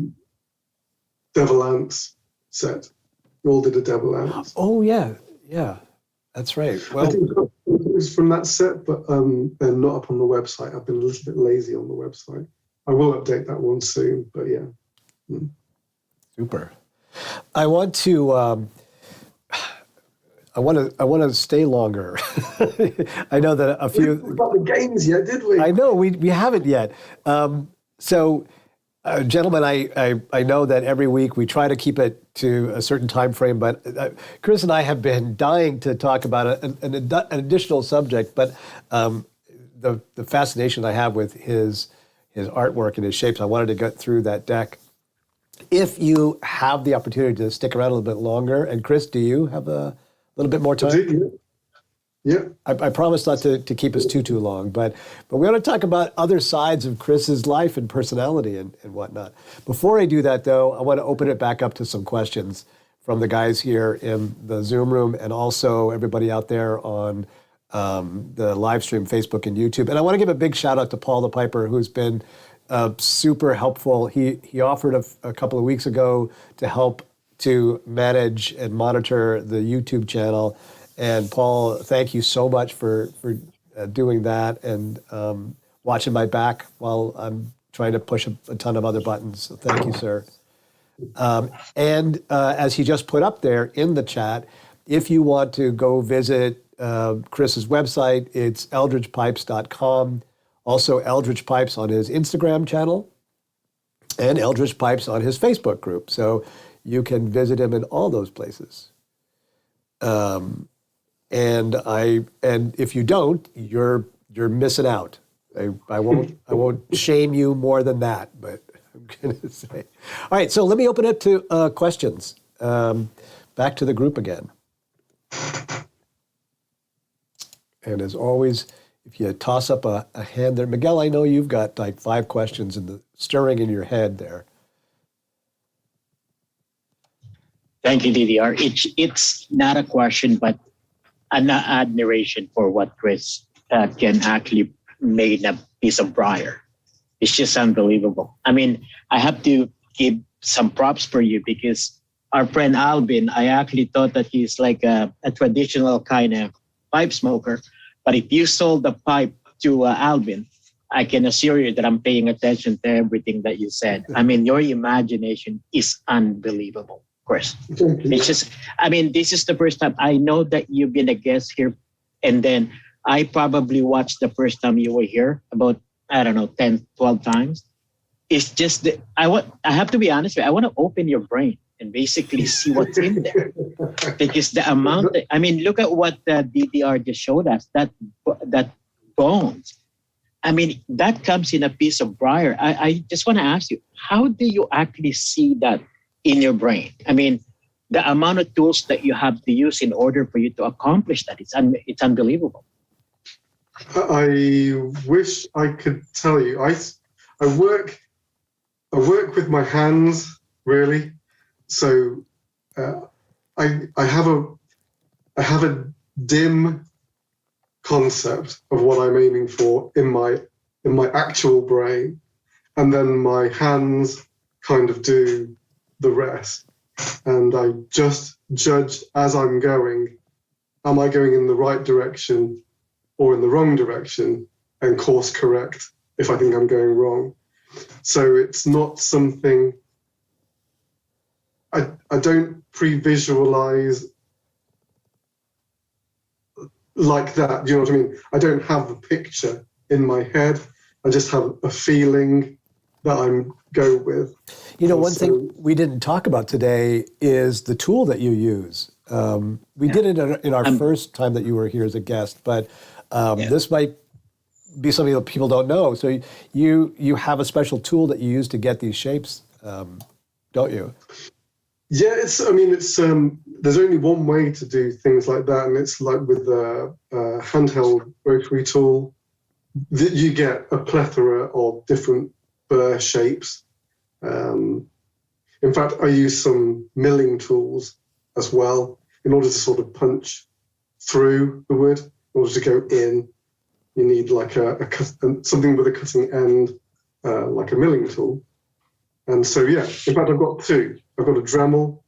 Devil Ants set. We all did a Devil Ants. Oh yeah, that's right. Well, I think it was from that set, but they're not up on the website. I've been a little bit lazy on the website. I will update that one soon, but yeah. Super. I want to stay longer. I know that a few. We got the games yet, did we? I know we haven't yet. So, gentlemen, I know that every week we try to keep it to a certain time frame, but Chris and I have been dying to talk about an additional subject. But the fascination I have with his artwork and his shapes, I wanted to get through that deck. If you have the opportunity to stick around a little bit longer, and Chris, do you have a little bit more time? Yeah. I promise not to keep us too long, but we want to talk about other sides of Chris's life and personality and whatnot. Before I do that, though, I want to open it back up to some questions from the guys here in the Zoom room and also everybody out there on the live stream, Facebook and YouTube. And I want to give a big shout out to Paul the Piper, who's been super helpful. He offered a couple of weeks ago to help to manage and monitor the YouTube channel. And Paul, thank you so much for doing that and watching my back while I'm trying to push a ton of other buttons. So thank you, sir. And as he just put up there in the chat, if you want to go visit Chris's website, it's eldritchpipes.com. Also, Eldritch Pipes on his Instagram channel and Eldritch Pipes on his Facebook group. So you can visit him in all those places. And if you don't, you're missing out. I won't shame you more than that, but I'm gonna say. All right, so let me open it to questions. Back to the group again. And as always, if you toss up a hand there, Miguel, I know you've got like 5 questions stirring in your head there. Thank you, DDR. It's not a question, but an admiration for what Chris can actually make a piece of briar. It's just unbelievable. I mean, I have to give some props for you because our friend Albin, I actually thought that he's like a traditional kind of pipe smoker. But if you sold the pipe to Albin, I can assure you that I'm paying attention to everything that you said. I mean, your imagination is unbelievable, Chris. It's just, I mean, this is the first time. I know that you've been a guest here, and then I probably watched the first time you were here about, I don't know, 10, 12 times. It's just that I have to be honest with you, I want to open your brain and basically see what's in there. Because the amount, I mean, look at what the DDR just showed us, that bones. I mean, that comes in a piece of briar. I just want to ask you, how do you actually see that in your brain? I mean, the amount of tools that you have to use in order for you to accomplish that, it's unbelievable. I wish I could tell you. I work with my hands, really. So I have a dim concept of what I'm aiming for in my actual brain, and then my hands kind of do the rest. And I just judge as I'm going, am I going in the right direction or in the wrong direction, and course correct if I think I'm going wrong. So it's not something, I don't pre-visualize like that. Do you know what I mean? I don't have a picture in my head. I just have a feeling that I'm go with. You know, one thing we didn't talk about today is the tool that you use. We did it in our first time that you were here as a guest, but this might be something that people don't know. So you have a special tool that you use to get these shapes, don't you? Yeah, it's there's only one way to do things like that, and it's like with the handheld rotary tool that you get a plethora of different burr shapes. In fact, I use some milling tools as well in order to sort of punch through the wood. In order to go in, you need like something with a cutting end, like a milling tool. And so, yeah, in fact, I've got two. I've got a Dremel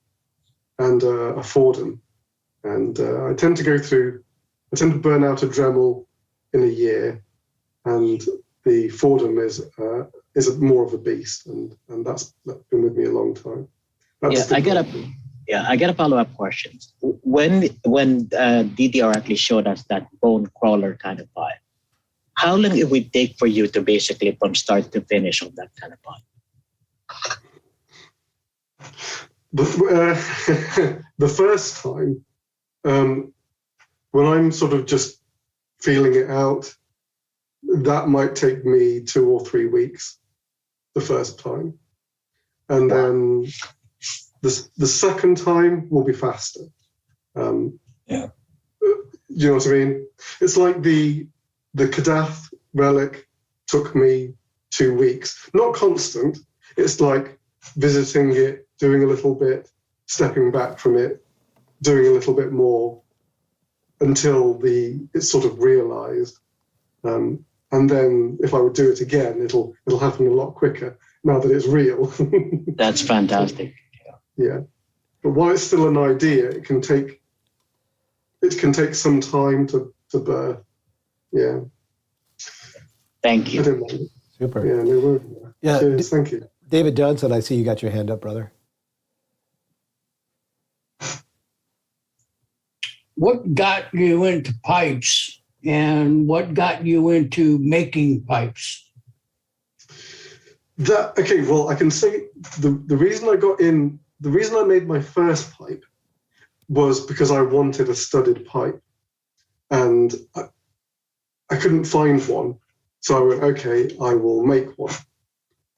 and a Fordham. And I tend to burn out a Dremel in a year, and the Fordham is more of a beast, and that's been with me a long time. I got a follow-up question. When DDR actually showed us that bone crawler kind of pipe, how long it would take for you to basically from start to finish on that kind of pipe? The first time, when I'm sort of just feeling it out, that might take me 2 or 3 weeks the first time. And then the second time will be faster. You know what I mean? It's like the Kadath relic took me 2 weeks. Not constant. It's like visiting it, doing a little bit, stepping back from it, doing a little bit more until it's sort of realized. And then if I would do it again, it'll happen a lot quicker now that it's real. That's fantastic. Yeah. But while it's still an idea, it can take some time to birth. Yeah. Thank you. I don't mind it. Super. Yeah, no worries. Yeah. Cheers, thank you. David Johnson, I see you got your hand up, brother. What got you into pipes, and what got you into making pipes? Okay, well, I can say the reason I made my first pipe was because I wanted a studded pipe, and I couldn't find one. So I went, okay, I will make one.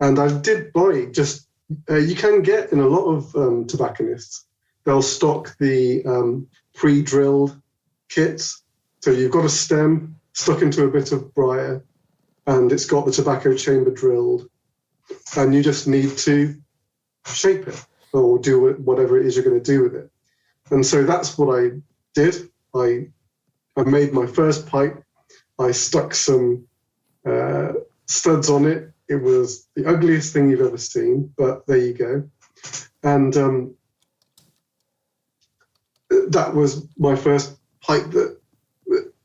And I did buy just, you can get in a lot of tobacconists, they'll stock the pre-drilled kits. So you've got a stem stuck into a bit of briar, and it's got the tobacco chamber drilled, and you just need to shape it or do whatever it is you're going to do with it. And so that's what I did. I made my first pipe. I stuck some studs on it. It was the ugliest thing you've ever seen, but there you go. And that was my first pipe.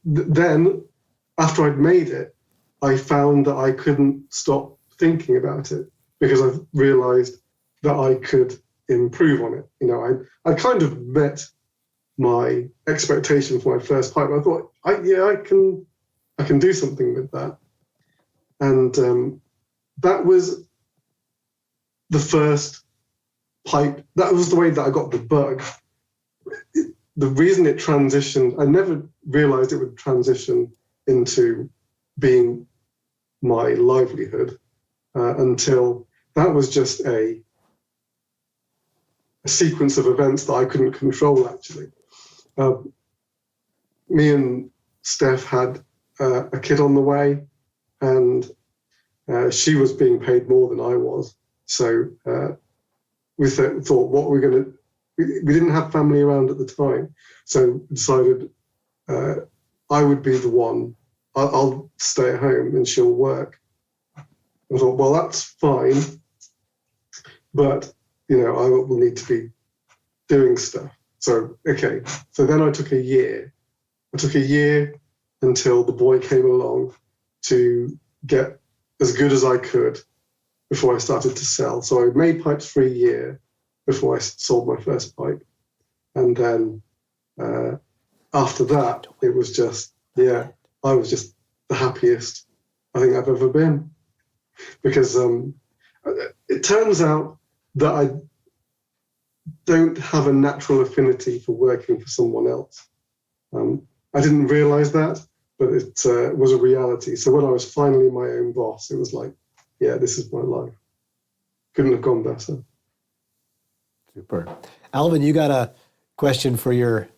Then, after I'd made it, I found that I couldn't stop thinking about it because I realized that I could improve on it. You know, I kind of met my expectation for my first pipe. I thought, I can do something with that. And that was the first pipe. That was the way that I got the bug. The reason it transitioned, I never realized it would transition into being my livelihood until that was just a sequence of events that I couldn't control, actually. Me and Steph had a kid on the way, and she was being paid more than I was. So we thought, what we're going to, we didn't have family around at the time. So we decided I would be the one, I'll stay at home and she'll work. I thought, well, that's fine, but, you know, I will need to be doing stuff. So, okay. So then I took a year. I took a year until the boy came along to get as good as I could before I started to sell. So I made pipes for a year before I sold my first pipe. And then after that, it was just, yeah, I was just the happiest I think I've ever been. Because it turns out that I don't have a natural affinity for working for someone else. I didn't realize that, but it was a reality. So when I was finally my own boss, it was like, yeah, this is my life. Couldn't have gone better. Super. Alvin, you got a question for your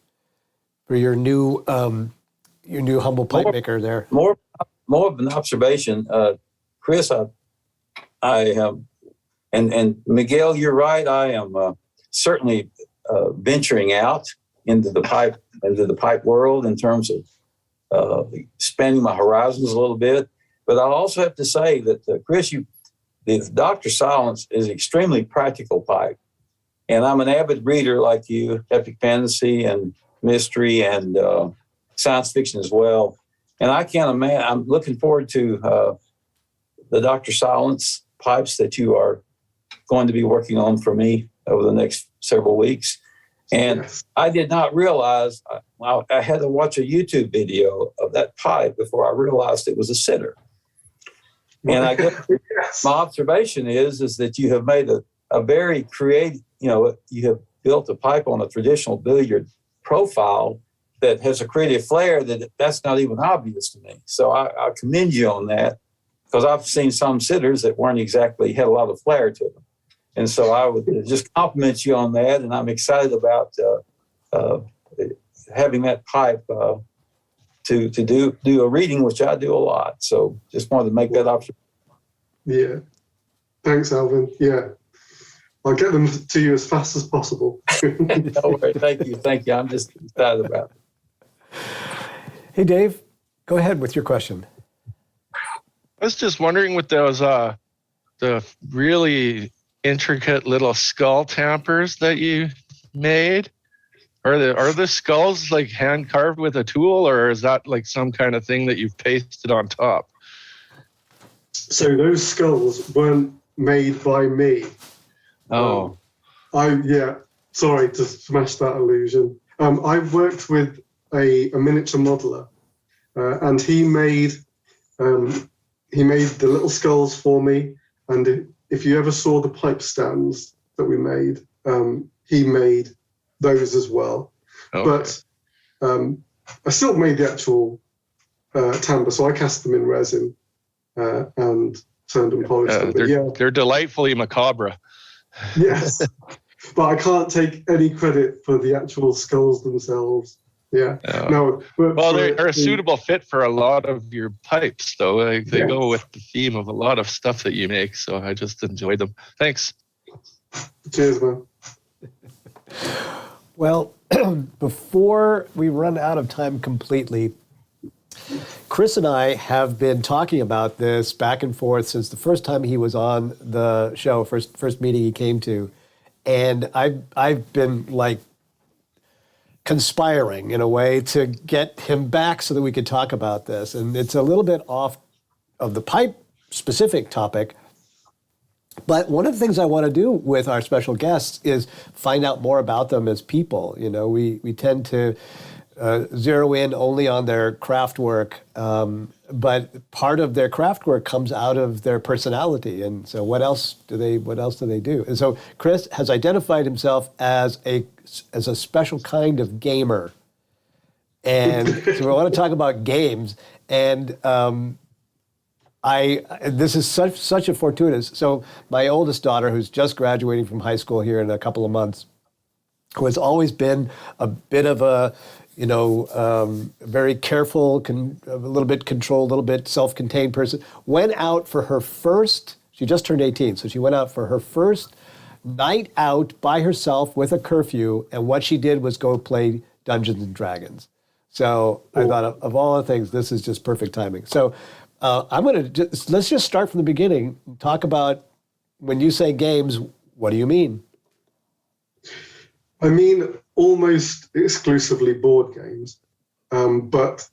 new humble pipe maker there. More of an observation. Chris, I have, and Miguel, you're right. I am certainly venturing out into the pipe world in terms of expanding my horizons a little bit. But I also have to say that Chris, the Dr. Silence is extremely practical pipe, and I'm an avid reader like you, epic fantasy and mystery and science fiction as well. And I can't imagine. I'm looking forward to the Dr. Silence pipes that you are going to be working on for me over the next several weeks. And yes. I did not realize, I had to watch a YouTube video of that pipe before I realized it was a sitter. And I guess yes. My observation is that you have made a very creative, you have built a pipe on a traditional billiard profile that has a creative flair that's not even obvious to me. So I commend you on that, because I've seen some sitters that weren't exactly, had a lot of flair to them. And so I would just compliment you on that. And I'm excited about having that pipe to do a reading, which I do a lot. So just wanted to make that observation. Yeah. Thanks, Alvin. Yeah. I'll get them to you as fast as possible. No way. Thank you. I'm just excited about it. Hey, Dave, go ahead with your question. I was just wondering with those the really intricate little skull tampers that you made? Are the skulls like hand carved with a tool, or is that like some kind of thing that you've pasted on top? So those skulls weren't made by me. Oh. Sorry to smash that illusion. I worked with a miniature modeler, and he made the little skulls for me. And if you ever saw the pipe stands that we made, he made those as well. Okay. But I still made the actual timbre, so I cast them in resin and turned and polished them. But they're delightfully macabre. Yes, but I can't take any credit for the actual skulls themselves. Yeah. No. Well, they're a suitable fit for a lot of your pipes, though. Like, they go with the theme of a lot of stuff that you make. So I just enjoyed them. Thanks. Cheers, man. Well, before we run out of time completely, Chris and I have been talking about this back and forth since the first time he was on the show, first meeting he came to, and I've been like conspiring in a way to get him back so that we could talk about this. And it's a little bit off of the pipe specific topic, but one of the things I want to do with our special guests is find out more about them as people. You know, we tend to zero in only on their craft work, but part of their craft work comes out of their personality. And so what else do they do? And so Chris has identified himself as a special kind of gamer. And so we want to talk about games. And this is such a fortuitous. So my oldest daughter, who's just graduating from high school here in a couple of months, who has always been a bit of a, very careful, a little bit controlled, a little bit self-contained person, went out for her first, she just turned 18, so she went out for her first night out by herself with a curfew, and what she did was go play Dungeons and Dragons. So I thought, of all the things, this is just perfect timing. So let's just start from the beginning, talk about, when you say games, what do you mean? I mean almost exclusively board games, but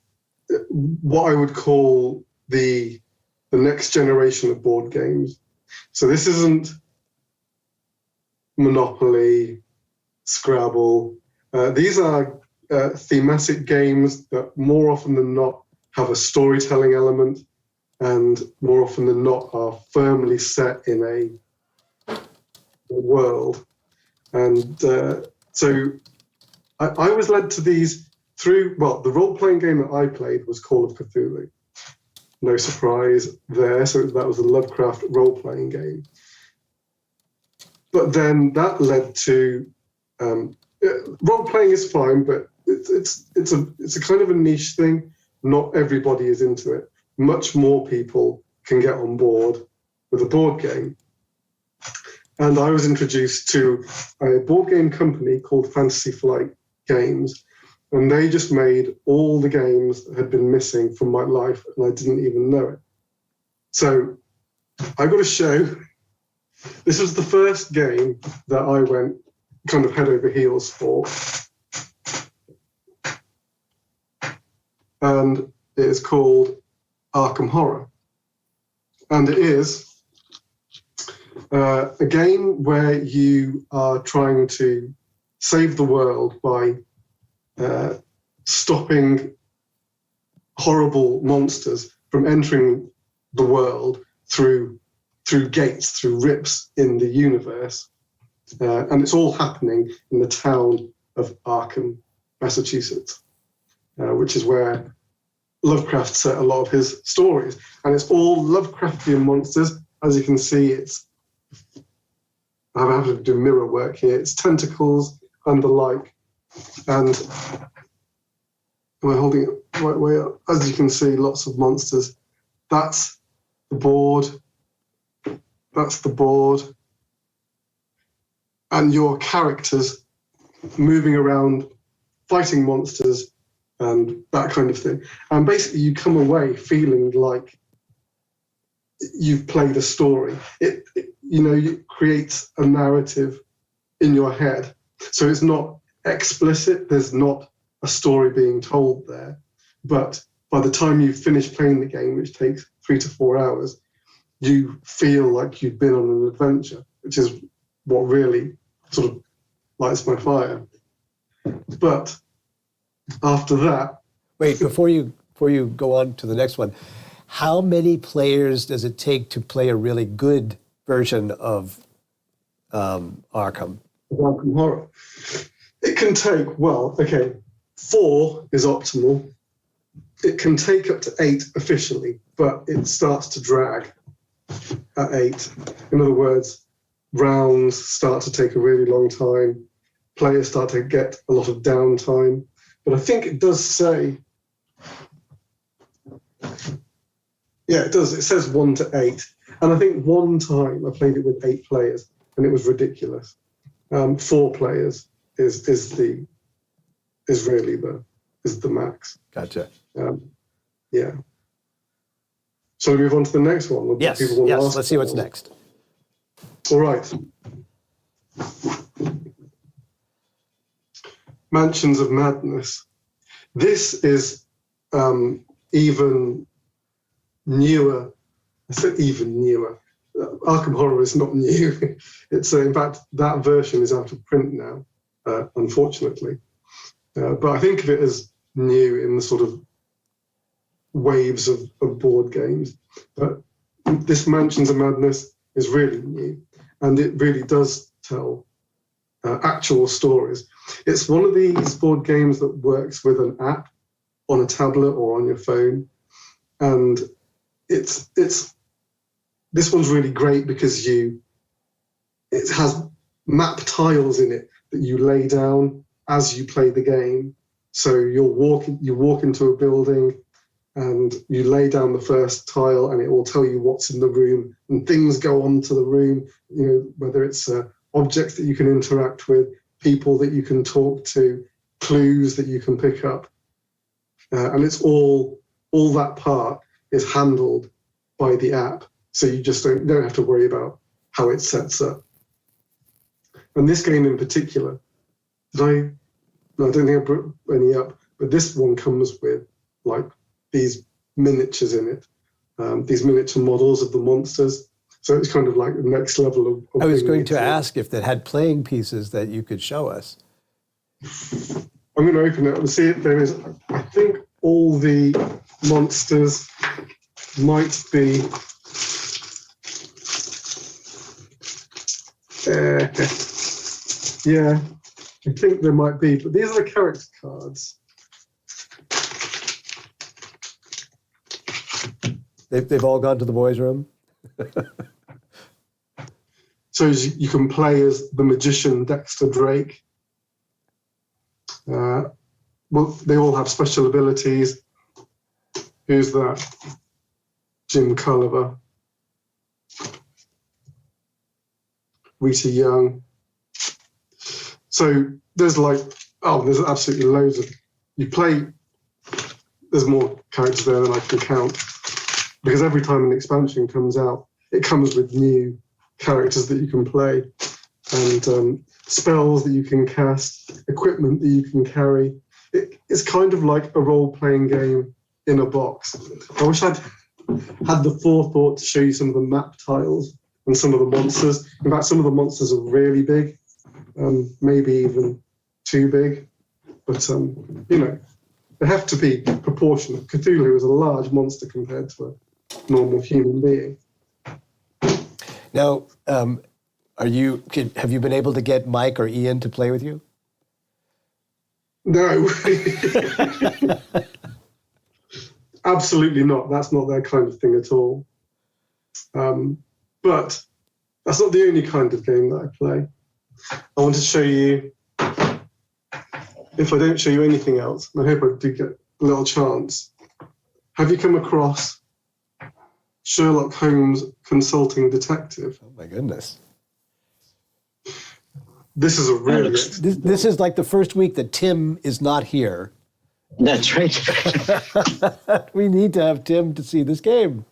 what I would call the next generation of board games. So this isn't Monopoly, Scrabble. These are thematic games that more often than not have a storytelling element, and more often than not are firmly set in a world. And so I was led to these through, the role-playing game that I played was Call of Cthulhu. No surprise there. So that was a Lovecraft role-playing game. But then that led to, role-playing is fine, but it's a kind of a niche thing. Not everybody is into it. Much more people can get on board with a board game. And I was introduced to a board game company called Fantasy Flight Games, and they just made all the games that had been missing from my life, and I didn't even know it. So I got a show. This was the first game that I went kind of head over heels for. And it is called Arkham Horror. And it is a game where you are trying to save the world by stopping horrible monsters from entering the world through gates, through rips in the universe. And it's all happening in the town of Arkham, Massachusetts, which is where Lovecraft set a lot of his stories. And it's all Lovecraftian monsters. As you can see, I have to do mirror work here. It's tentacles and the like. And am I holding it the right way up? As you can see, lots of monsters. That's the board. That's the board. And your characters moving around, fighting monsters, and that kind of thing. And basically, you come away feeling like you've played a story. It creates a narrative in your head. So it's not explicit. There's not a story being told there. But by the time you finish playing the game, which takes 3 to 4 hours, you feel like you've been on an adventure, which is what really sort of lights my fire. But after that... Wait, before you go on to the next one, how many players does it take to play a really good version of Arkham? Arkham Horror. It can take, 4 is optimal. It can take up to 8 officially, but it starts to drag at 8. In other words, rounds start to take a really long time. Players start to get a lot of downtime. But I think it does say, it does. It says 1 to 8. And I think one time I played it with 8 players and it was ridiculous. 4 players is really the max. Gotcha. Yeah. Shall we move on to the next one? Yes. Let's see what's next. All right. Mansions of Madness. This is even newer. I said even newer. Arkham Horror is not new. It's in fact that version is out of print now, unfortunately. But I think of it as new in the sort of waves of board games. But this Mansions of Madness is really new, and it really does tell actual stories. It's one of these board games that works with an app on a tablet or on your phone, and it's this one's really great because it has map tiles in it that you lay down as you play the game. So you walk into a building and you lay down the first tile and it will tell you what's in the room, and things go on to the room, whether it's objects that you can interact with, people that you can talk to, clues that you can pick up. And it's all that part is handled by the app. So you just don't have to worry about how it sets up. And this game in particular, I don't think I put any up, but this one comes with like these miniatures in it, these miniature models of the monsters. So it's kind of like the next level of I was going to ask if that had playing pieces that you could show us. I'm going to open it and see it. There is, I think, all the monsters might be. Yeah, I think there might be, but these are the character cards. They've all gone to the boys' room. So you can play as the magician Dexter Drake. Well, they all have special abilities. Who's that? Jim Culliver. Rita Young. So there's there's absolutely loads of, there's more characters there than I can count. Because every time an expansion comes out, it comes with new characters that you can play, and spells that you can cast, equipment that you can carry. It's kind of like a role-playing game in a box. I wish I'd had the forethought to show you some of the map tiles and some of the monsters. In fact, some of the monsters are really big, maybe even too big. But, they have to be proportionate. Cthulhu is a large monster compared to a normal human being. Now, have you been able to get Mike or Ian to play with you? No. Absolutely not. That's not their kind of thing at all. But that's not the only kind of game that I play. I want to show you, if I don't show you anything else, and I hope I do get a little chance. Have you come across Sherlock Holmes Consulting Detective? Oh my goodness. This is a really... This is like the first week that Tim is not here. That's right. We need to have Tim to see this game.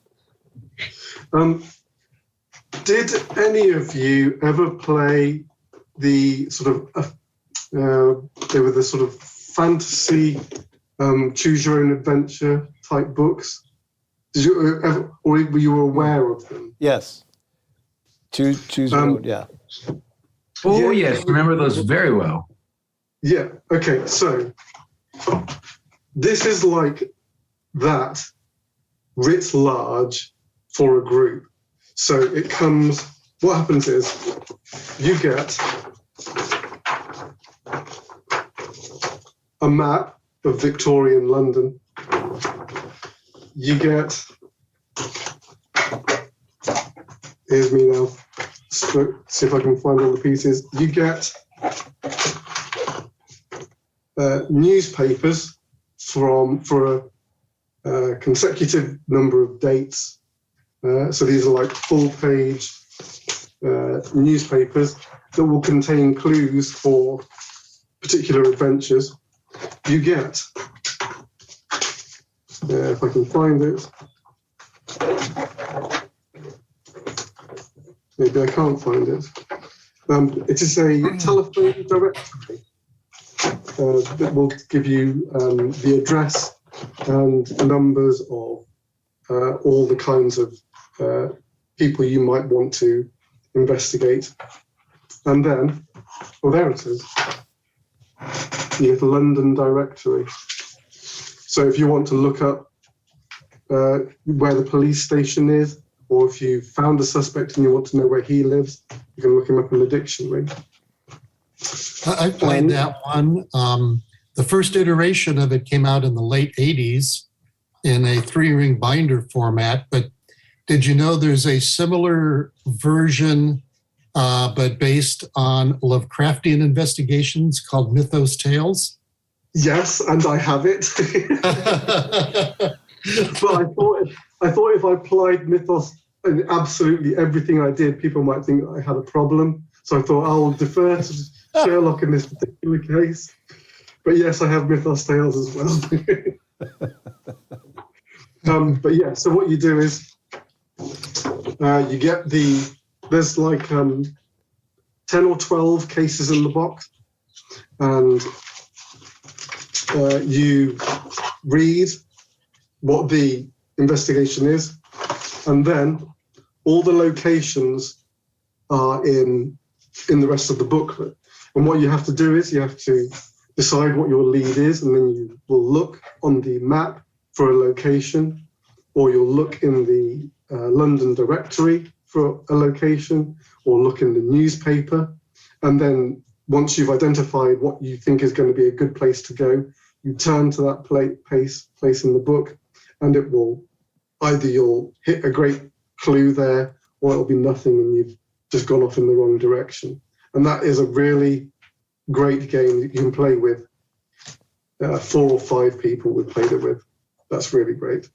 Did any of you ever play the sort of They were the sort of fantasy, choose your own adventure type books. Did you ever, or were you aware of them? Yes. Choose your own, yeah. Oh, yes. Remember those very well. Yeah. Okay. So this is like that writ large for a group. So it comes, what happens is you get a map of Victorian London. You get, here's me now, see if I can find all the pieces. You get newspapers for a consecutive number of dates. So these are like full-page newspapers that will contain clues for particular adventures. You get, if I can find it, maybe I can't find it. It is a telephone directory that will give you the address and numbers of all the kinds of people you might want to investigate. And then, well, there it is. You get a London directory. So if you want to look up where the police station is, or if you found a suspect and you want to know where he lives, you can look him up in the dictionary. I played that one. The first iteration of it came out in the late 80s in a 3-ring binder format, but did you know there's a similar version but based on Lovecraftian investigations called Mythos Tales? Yes, and I have it. But I thought if I applied Mythos in absolutely everything I did, people might think I had a problem. So I thought I'll defer to Sherlock in this particular case. But yes, I have Mythos Tales as well. But yeah, so what you do is you get there's like 10 or 12 cases in the box, and you read what the investigation is, and then all the locations are in the rest of the booklet. And what you have to do is you have to decide what your lead is, and then you will look on the map for a location, or you'll look in the London directory for a location, or look in the newspaper. And then once you've identified what you think is going to be a good place to go, you turn to that place in the book, and it will either you'll hit a great clue there, or it'll be nothing and you've just gone off in the wrong direction. And that is a really great game that you can play with 4 or 5 people we've played it with. That's really great.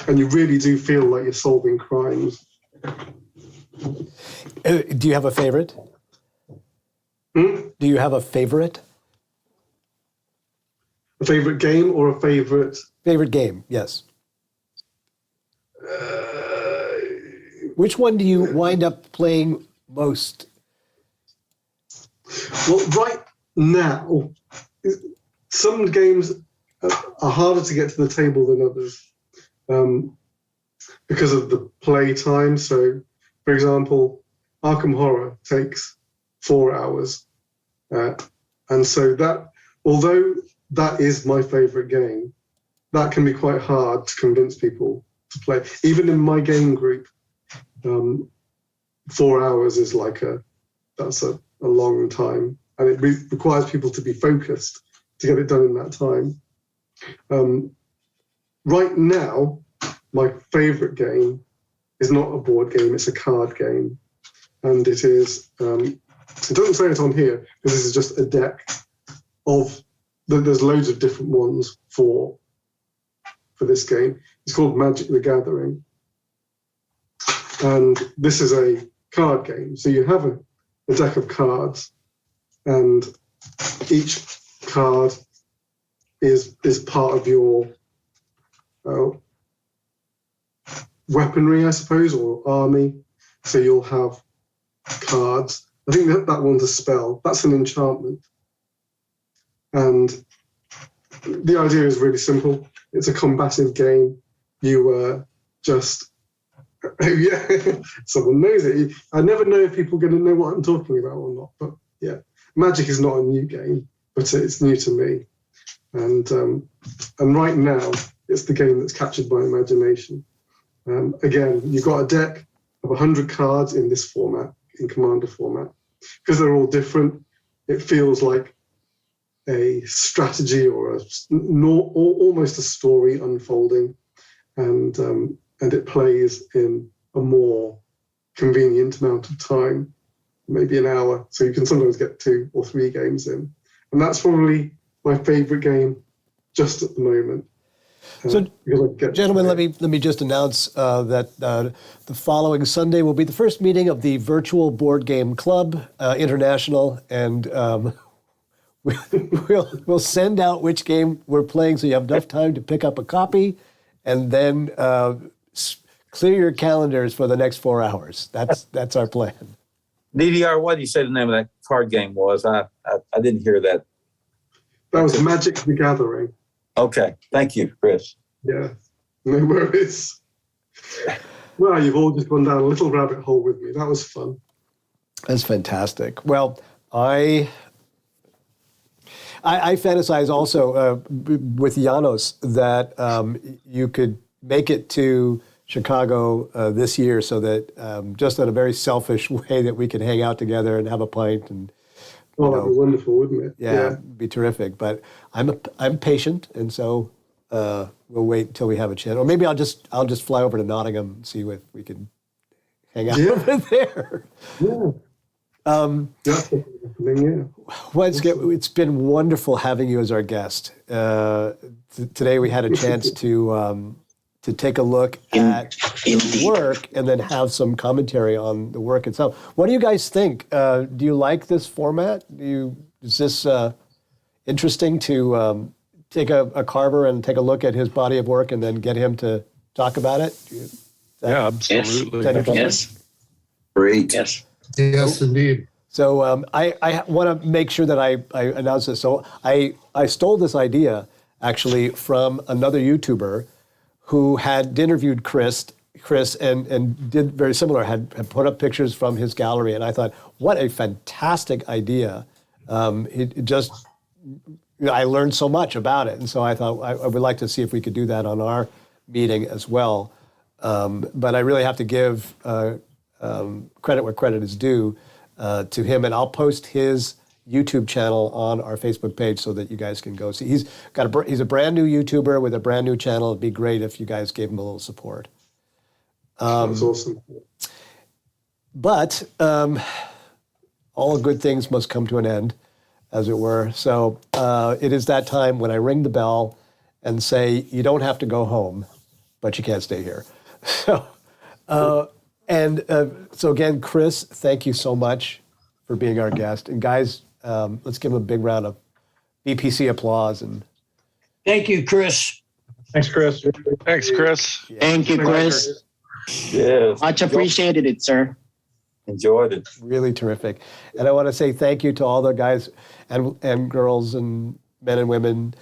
And you really do feel like you're solving crimes. Do you have a favorite? Do you have a favorite? A favorite game or a favorite? Favorite game, yes. Which one do you wind up playing most? Well, right now, some games are harder to get to the table than others because of the play time. So, for example, Arkham Horror takes 4 hours. And so that, although that is my favorite game, that can be quite hard to convince people to play. Even in my game group, 4 hours is like that's a long time. And it requires people to be focused to get it done in that time. Right now, my favorite game is not a board game, it's a card game. And it is, it doesn't say it on here, because this is just a deck of, there's loads of different ones for this game. It's called Magic the Gathering. And this is a card game. So you have a deck of cards, and each card is part of your weaponry, I suppose, or army. So you'll have cards. I think that one's a spell. That's an enchantment. And the idea is really simple. It's a combative game. You just, yeah, someone knows it. I never know if people are going to know what I'm talking about or not. But yeah, Magic is not a new game, but it's new to me. And right now, it's the game that's captured my imagination. Again, you've got a deck of 100 cards in this format, in Commander format. Because they're all different, it feels like a strategy or almost a story unfolding, and it plays in a more convenient amount of time, maybe an hour. So you can sometimes get 2 or 3 games in, and that's probably my favorite game just at the moment. So, gentlemen, let me just announce that the following Sunday will be the first meeting of the Virtual Board Game Club International, and we'll send out which game we're playing, so you have enough time to pick up a copy, and then clear your calendars for the next 4 hours. That's our plan. DDR, what did you say the name of that card game was? I didn't hear that. That was Magic the Gathering. Okay, thank you, Chris. Yeah, no worries. Well, you've all just gone down a little rabbit hole with me. That was fun. That's fantastic. Well, I fantasize also with Janos that you could make it to Chicago this year, so that just in a very selfish way that we could hang out together and have a pint and. Oh, that'd be wonderful, wouldn't it? Yeah, it'd be terrific. But I'm patient, and so we'll wait until we have a chance. Or maybe I'll just fly over to Nottingham and see if we can hang out over there. Yeah. Well, it's been wonderful having you as our guest. Today we had a chance to take a look at your work and then have some commentary on the work itself. What do you guys think? Do you like this format? Is this interesting to take a carver and take a look at his body of work and then get him to talk about it? Yeah, absolutely. Yes. Great. Yes. Yes, indeed. So I want to make sure that I announce this. So I stole this idea actually from another YouTuber who had interviewed Chris and did very similar, had put up pictures from his gallery. And I thought, what a fantastic idea. It just, I learned so much about it. And so I thought I would like to see if we could do that on our meeting as well. But I really have to give credit where credit is due to him. And I'll post his YouTube channel on our Facebook page so that you guys can go see. He's a brand new YouTuber with a brand new channel. It'd be great if you guys gave him a little support. That's awesome. But all good things must come to an end, as it were. So it is that time when I ring the bell and say, you don't have to go home, but you can't stay here. So again, Chris, thank you so much for being our guest. And guys, let's give him a big round of BPC applause. And thank you, Chris. Thanks, Chris. Thanks, Chris. Yeah. Thank you, Chris. Yes. Much appreciated, sir. Enjoyed it. Really terrific. And I want to say thank you to all the guys and girls and men and women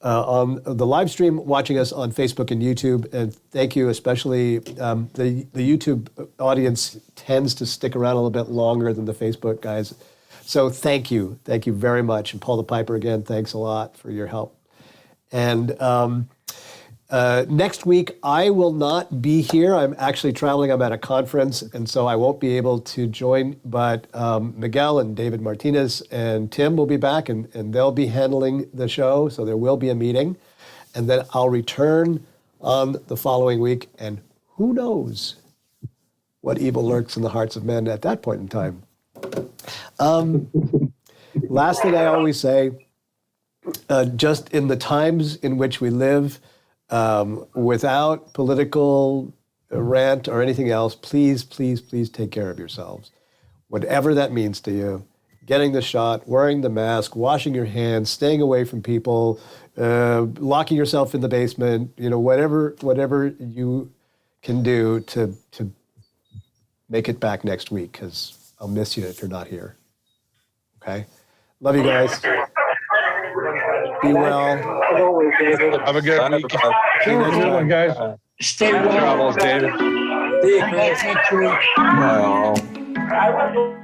on the live stream watching us on Facebook and YouTube. And thank you especially, the YouTube audience tends to stick around a little bit longer than the Facebook guys. So thank you very much. And Paul the Piper, again, thanks a lot for your help. And next week, I will not be here. I'm actually traveling. I'm at a conference, and so I won't be able to join. But Miguel and David Martinez and Tim will be back, and they'll be handling the show. So there will be a meeting. And then I'll return on the following week. And who knows what evil lurks in the hearts of men at that point in time. Last thing I always say, just in the times in which we live, without political rant or anything else, please, please, please take care of yourselves. Whatever that means to you, getting the shot, wearing the mask, washing your hands, staying away from people, locking yourself in the basement, whatever you can do to make it back next week, because I'll miss you if you're not here. Okay? Love you guys. Be well. Have a good week. Good one, guys. Stay Safe well. travels, David. See you, Come back Chris. next week. Bye all.